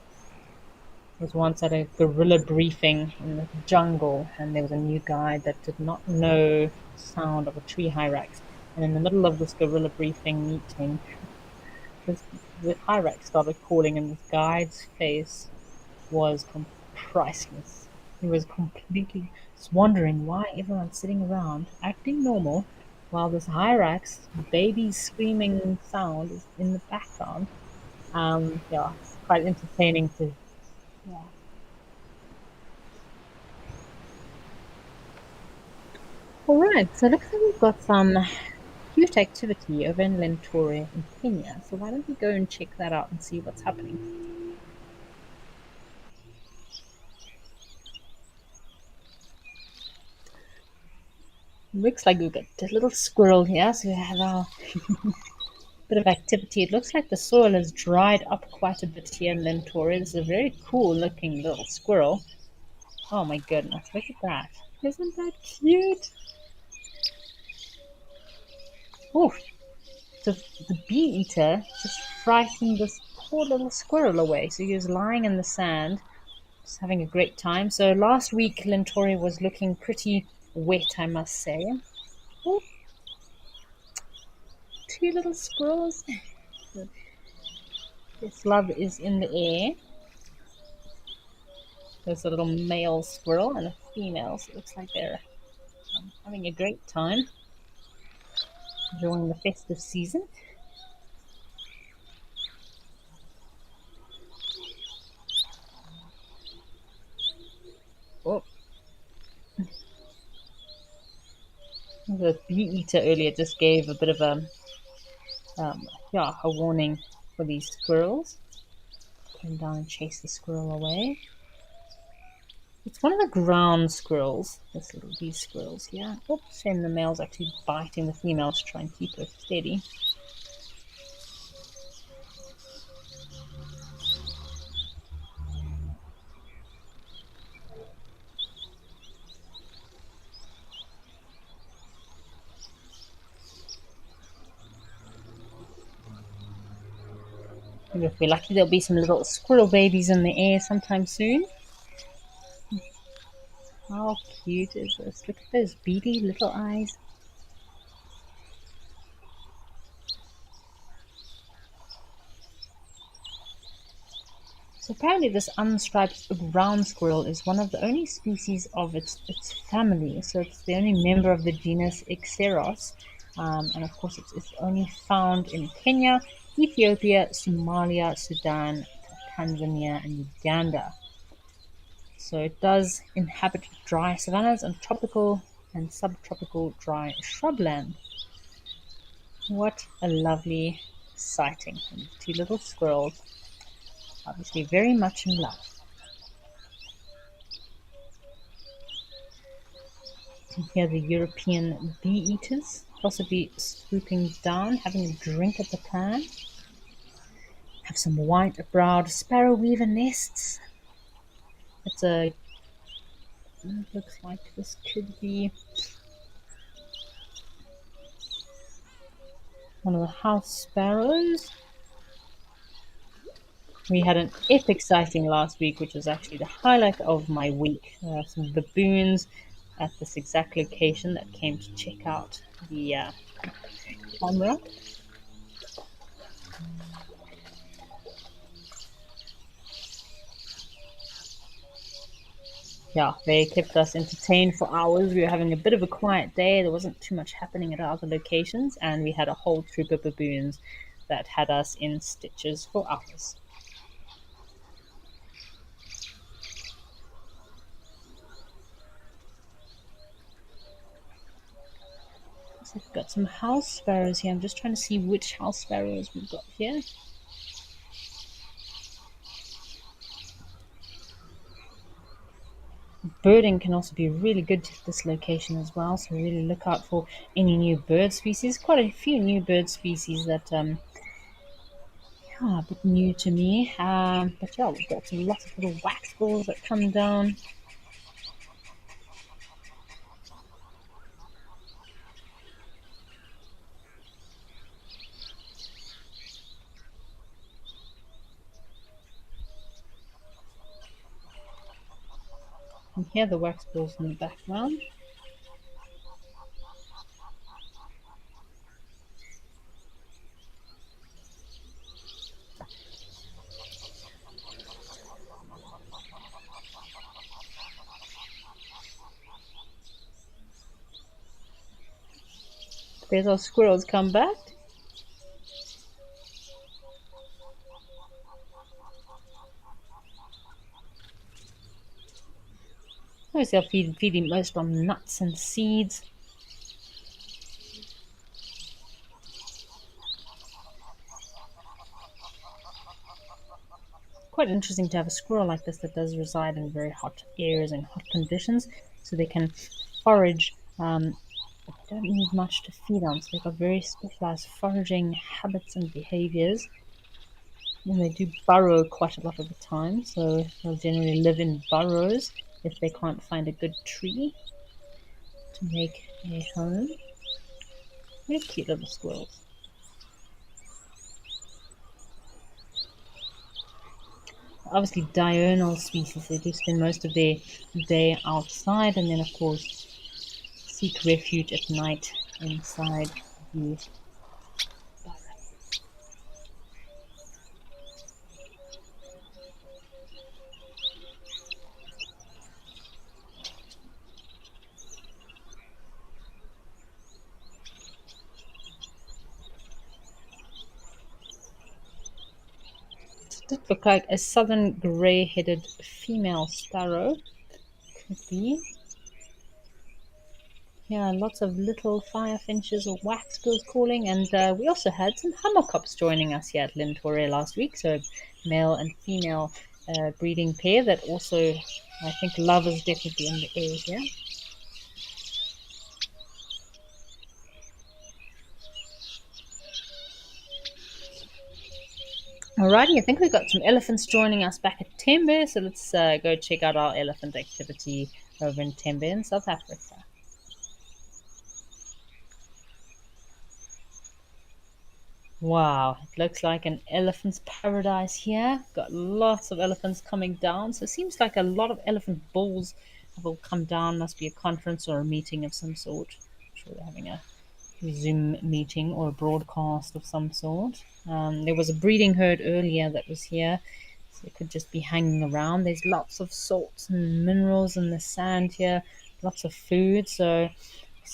Speaker 1: was once at a guerrilla briefing in the jungle, and there was a new guide that did not know the sound of a tree hyrax. And in the middle of this guerrilla briefing meeting, this, the hyrax started calling, and this guide's face was priceless. He was completely just wondering why everyone's sitting around acting normal while this hyrax baby screaming sound is in the background. Yeah, it's quite entertaining to. Yeah. All right, so looks like we've got some cute activity over in Lentoria in Kenya. So why don't we go and check that out and see what's happening? Looks like we've got a little squirrel here, so we have our bit of activity. It looks like the soil has dried up quite a bit here in Lentoria. This is a very cool looking little squirrel. Oh my goodness, look at that. Isn't that cute? Oh, the bee eater just frightened this poor little squirrel away. So he was lying in the sand, just having a great time. So last week, Lentoria was looking pretty wet, I must say. Oh, two little squirrels. This love is in the air. There's a little male squirrel and a female, so it looks like they're having a great time, enjoying the festive season. Oh, the bee eater earlier just gave a bit of um, yeah, a warning for these squirrels. Came down and chased the squirrel away. It's one of the ground squirrels, these squirrels here. Oops, and the male's actually biting the female to try and keep her steady. And if we're lucky, there'll be some little squirrel babies in the air sometime soon. How cute is this? Look at those beady little eyes. So apparently this unstriped ground squirrel is one of the only species of its family. So it's the only member of the genus Ixeros. And of course it's only found in Kenya, Ethiopia, Somalia, Sudan, Tanzania, and Uganda. So it does inhabit dry savannas and tropical and subtropical dry shrubland. What a lovely sighting. And two little squirrels, obviously very much in love. Here the European bee eaters, possibly swooping down, having a drink at the plant. Have some white-browed sparrow weaver nests. It's a looks like this could be one of the house sparrows. We had an epic sighting last week, which was actually the highlight of my week. Some baboons at this exact location that came to check out the camera. Yeah, they kept us entertained for hours. We were having a bit of a quiet day. There wasn't too much happening at our other locations, and we had a whole troop of baboons that had us in stitches for hours. Looks like we've got some house sparrows here. I'm just trying to see which house sparrows we've got here. Birding can also be really good at this location as well, so really look out for any new bird species. Quite a few new bird species that are a bit new to me. But yeah, we've got some lots of little wax balls that come down. And here the wax balls in the background. There's our squirrels come back. Obviously, I'll feeding most on nuts and seeds. Quite interesting to have a squirrel like this that does reside in very hot areas and hot conditions, so they can forage. Don't need much to feed on, so they've got very specialized foraging habits and behaviors. And they do burrow quite a lot of the time, so they'll generally live in burrows if they can't find a good tree to make a home. Very cute little squirrels. Obviously, diurnal species, they do spend most of their day outside, and then, of course, seek refuge at night inside the burrow. It did look like a southern grey-headed female sparrow. Could be. Yeah, lots of little firefinches or waxbills calling, and we also had some hammerkops joining us here at Lintore last week. So, male and female breeding pair that also, I think, love is definitely in the air here. Alrighty, I think we've got some elephants joining us back at Tembe, so let's go check out our elephant activity over in Tembe in South Africa. Wow, it looks like an elephant's paradise here. Got lots of elephants coming down. So it seems like a lot of elephant bulls have all come down. Must be a conference or a meeting of some sort. I'm sure they're having a Zoom meeting or a broadcast of some sort. There was a breeding herd earlier that was here. So it could just be hanging around. There's lots of salts and minerals in the sand here. Lots of food. So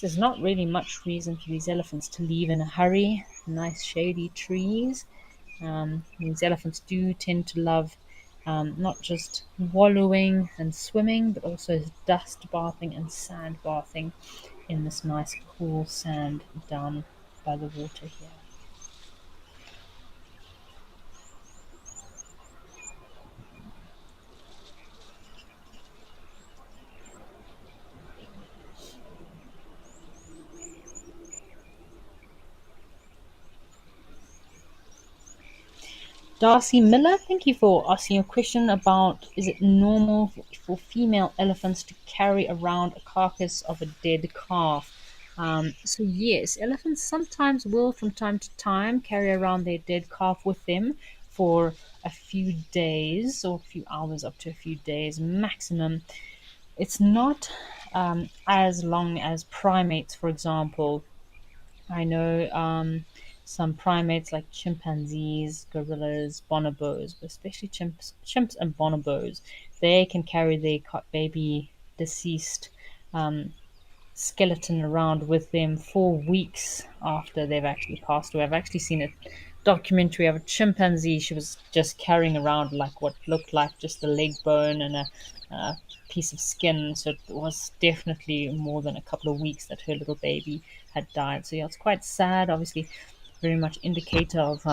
Speaker 1: there's not really much reason for these elephants to leave in a hurry. Nice shady trees. These elephants do tend to love not just wallowing and swimming, but also dust bathing and sand bathing in this nice cool sand down by the water here. Darcy Miller, thank you for asking a question about is it normal for female elephants to carry around a carcass of a dead calf? So, yes, elephants sometimes will, from time to time, carry around their dead calf with them for a few days or a few hours, up to a few days maximum. It's not as long as primates, for example. I know Some primates like chimpanzees, gorillas, bonobos, but especially chimps and bonobos, they can carry their baby deceased skeleton around with them for weeks after they've actually passed away. I've actually seen a documentary of a chimpanzee. She was just carrying around like what looked like just the leg bone and a piece of skin. So it was definitely more than a couple of weeks that her little baby had died. So yeah, it's quite sad. Obviously, very much indicator of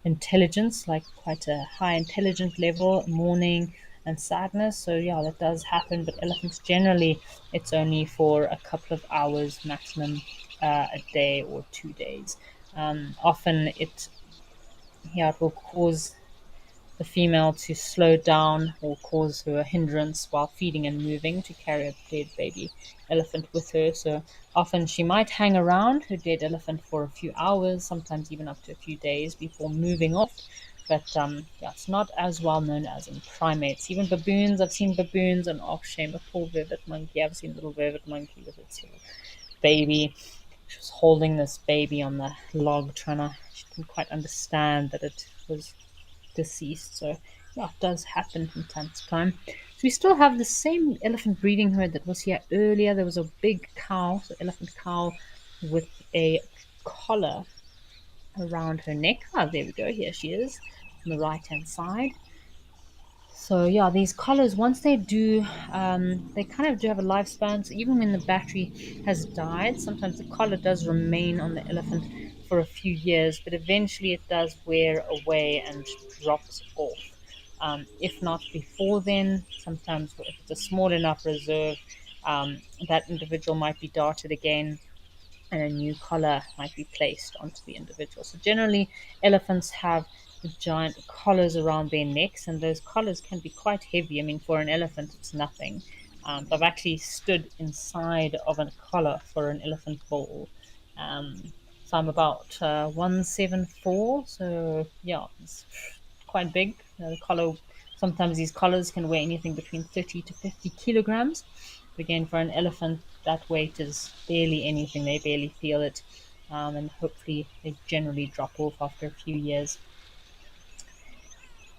Speaker 1: intelligence, like quite a high intelligent level, mourning and sadness. So yeah, that does happen. But elephants generally, it's only for a couple of hours maximum, a day or 2 days. Often it yeah it will cause the female to slow down or cause her a hindrance while feeding and moving to carry a dead baby elephant with her. So often she might hang around her dead elephant for a few hours, sometimes even up to a few days before moving off. But yeah, it's not as well known as in primates. Even baboons, I've seen baboons, and oh shame, a poor vervet monkey. I've seen a little vervet monkey with its little baby. She was holding this baby on the log, trying to. She didn't quite understand that it was deceased. So yeah, it does happen from time to time. So we still have the same elephant breeding herd that was here earlier. There was a big cow, so elephant cow, with a collar around her neck. Oh, there we go. Here she is on the right hand side. So yeah, these collars once they kind of do have a lifespan. So even when the battery has died, sometimes the collar does remain on the elephant for a few years, but eventually it does wear away and drops off. If not before then, sometimes if it's a small enough reserve, that individual might be darted again and a new collar might be placed onto the individual. So generally, elephants have giant collars around their necks, and those collars can be quite heavy. I mean, for an elephant, it's nothing. I've actually stood inside of a collar for an elephant bull. Um, so I'm about 174. So yeah, it's quite big. The collar. Sometimes these collars can weigh anything between 30 to 50 kilograms. But again, for an elephant, that weight is barely anything. They barely feel it. And hopefully, they generally drop off after a few years.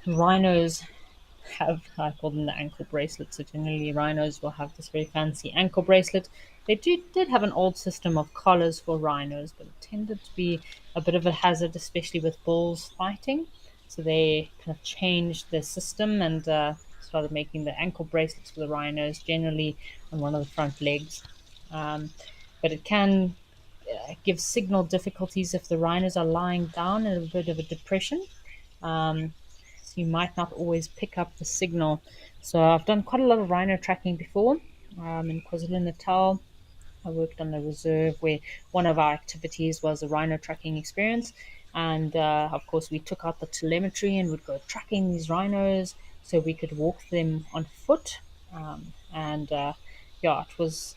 Speaker 1: Rhinos have, I call them the ankle bracelets. So generally, rhinos will have this very fancy ankle bracelet. They did have an old system of collars for rhinos, but it tended to be a bit of a hazard, especially with bulls fighting. So they kind of changed their system and started making the ankle bracelets for the rhinos, generally on one of the front legs. Um, but it can give signal difficulties if the rhinos are lying down in a bit of a depression. So you might not always pick up the signal. So I've done quite a lot of rhino tracking before in KwaZulu-Natal. I worked on a reserve where one of our activities was a rhino tracking experience. And of course, we took out the telemetry and would go tracking these rhinos so we could walk them on foot. And yeah, it was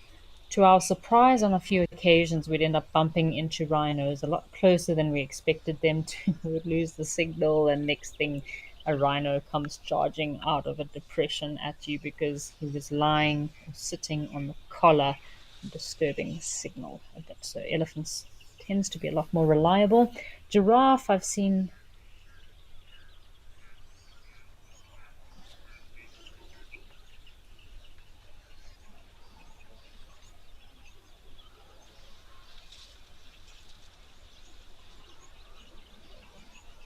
Speaker 1: to our surprise, on a few occasions, we'd end up bumping into rhinos a lot closer than we expected them to. We'd lose the signal, and next thing, a rhino comes charging out of a depression at you because he was lying or sitting on the collar, disturbing the signal a bit. So elephants tends to be a lot more reliable. Giraffe, I've seen.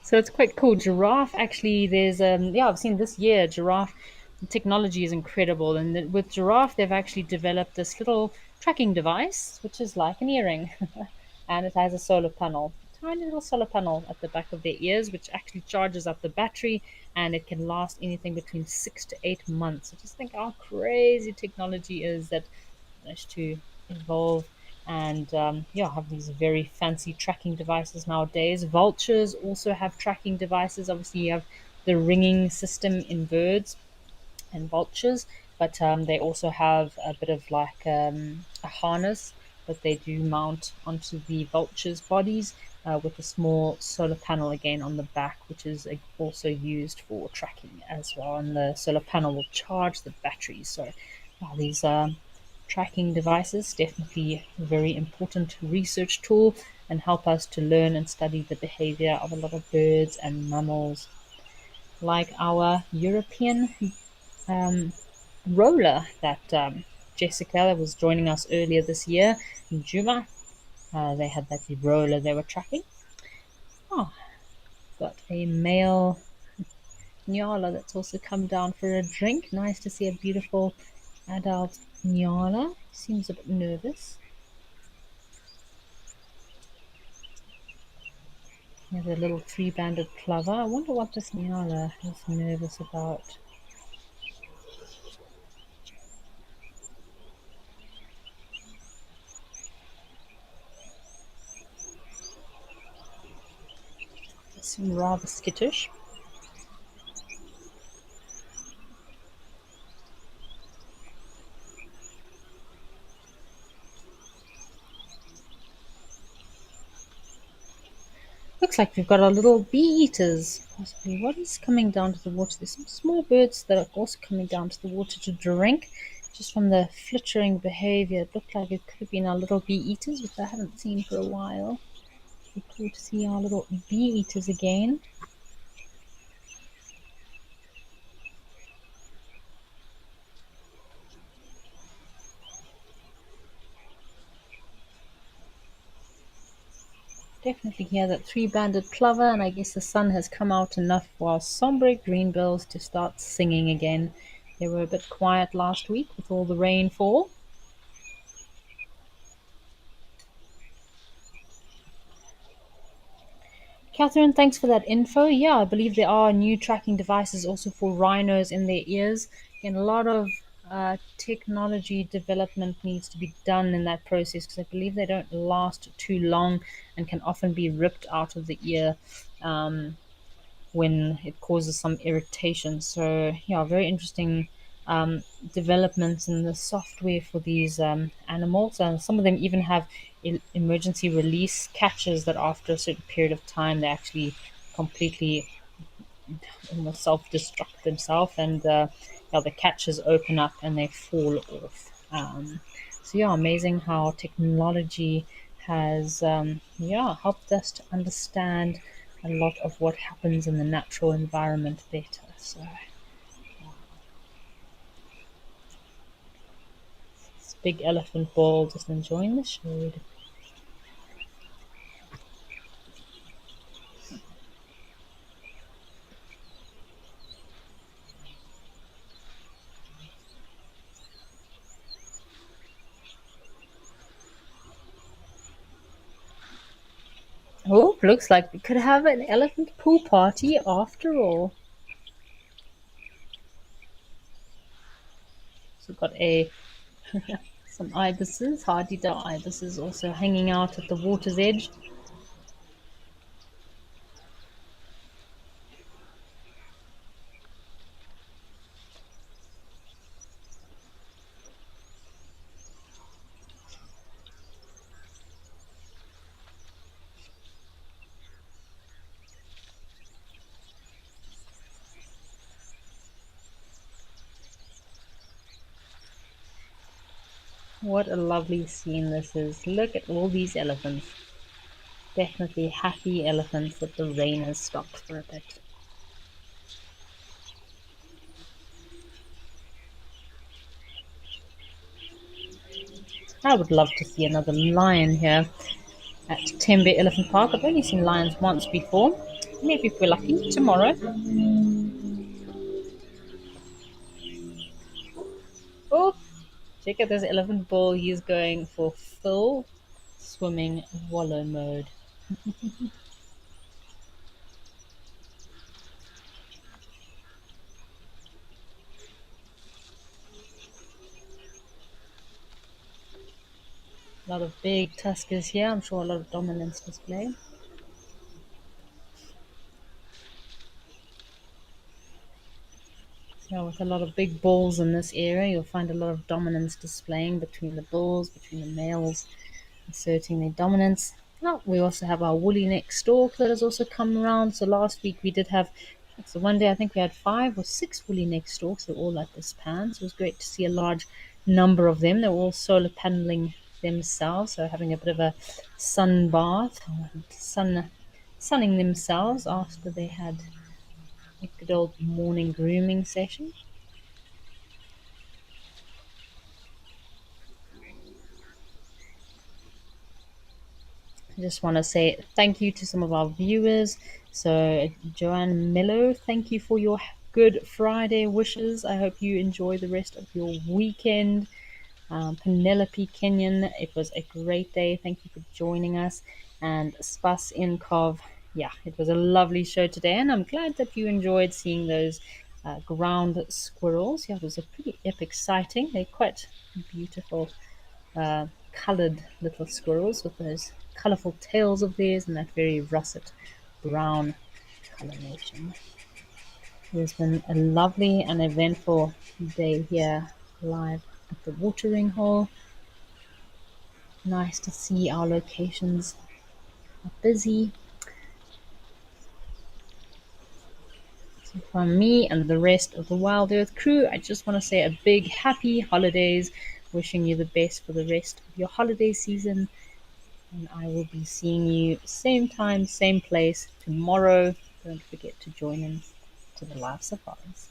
Speaker 1: So it's quite cool. Giraffe, actually, there's yeah, I've seen this year giraffe technology is incredible, and with giraffe they've actually developed this little tracking device, which is like an earring, and it has a solar panel, tiny little solar panel at the back of their ears, which actually charges up the battery, and it can last anything between 6 to 8 months. So just think how crazy technology is that managed to evolve and yeah, have these very fancy tracking devices nowadays. Vultures also have tracking devices. Obviously, you have the ringing system in birds and vultures, but they also have a bit of like a harness that they do mount onto the vultures' bodies with a small solar panel again on the back, which is also used for tracking as well. And the solar panel will charge the batteries. So, wow, these tracking devices, definitely a very important research tool and help us to learn and study the behavior of a lot of birds and mammals, like our European roller that Jessica that was joining us earlier this year in Juma. They had that roller they were tracking. Oh, got a male Nyala that's also come down for a drink. Nice to see a beautiful adult Nyala. Seems a bit nervous. There's a little three-banded plover. I wonder what this Nyala is nervous about. They seem rather skittish. Looks like we've got our little bee eaters, possibly. What is coming down to the water? There's some small birds that are also coming down to the water to drink. Just from the flittering behavior, it looked like it could have been our little bee eaters, which I haven't seen for a while. Be cool to see our little bee eaters again. Definitely hear that three-banded plover, and I guess the sun has come out enough for our sombre greenbills to start singing again. They were a bit quiet last week with all the rainfall. Catherine, thanks for that info. Yeah, I believe there are new tracking devices also for rhinos in their ears. And a lot of technology development needs to be done in that process because I believe they don't last too long and can often be ripped out of the ear. When it causes some irritation. So, yeah, very interesting um, developments in the software for these animals. And some of them even have emergency release catches that after a certain period of time they actually completely almost self destruct themselves and yeah, the catches open up and they fall off. So, yeah, amazing how technology has yeah helped us to understand a lot of what happens in the natural environment better. So this big elephant ball just enjoying the shade. Oh, looks like we could have an elephant pool party after all. So we've got a some ibises, hardy ibises also hanging out at the water's edge. What a lovely scene this is. Look at all these elephants. Definitely happy elephants that the rain has stopped for a bit. I would love to see another lion here at Tembe Elephant Park. I've only seen lions once before. Maybe if we're lucky, tomorrow. Oh, check out this elephant bull. He's going for full swimming wallow mode. A lot of big tuskers here. I'm sure a lot of dominance display. So with a lot of big bulls in this area, you'll find a lot of dominance displaying between the bulls, between the males, asserting their dominance. Well, we also have our woolly neck stork that has also come around. So last week we did have, so one day I think we had 5 or 6 woolly neck storks. They're all at this pan. So it was great to see a large number of them. They were all solar paneling themselves, so having a bit of a sun bath, sunning themselves after they had a good old morning grooming session. I just want to say thank you to some of our viewers. So, Joanne Mello, thank you for your Good Friday wishes. I hope you enjoy the rest of your weekend. Penelope Kenyon, it was a great day. Thank you for joining us. And Spas Inkov, yeah, it was a lovely show today. And I'm glad that you enjoyed seeing those ground squirrels. Yeah, it was a pretty epic sighting. They're quite beautiful, colored little squirrels with those colorful tails of theirs and that very russet brown coloration. It's been a lovely and eventful day here live at the watering hole. Nice to see our locations are busy. So from me and the rest of the Wild Earth crew, I just want to say a big happy holidays, wishing you the best for the rest of your holiday season. And I will be seeing you same time, same place tomorrow. Don't forget to join in to the live safaris.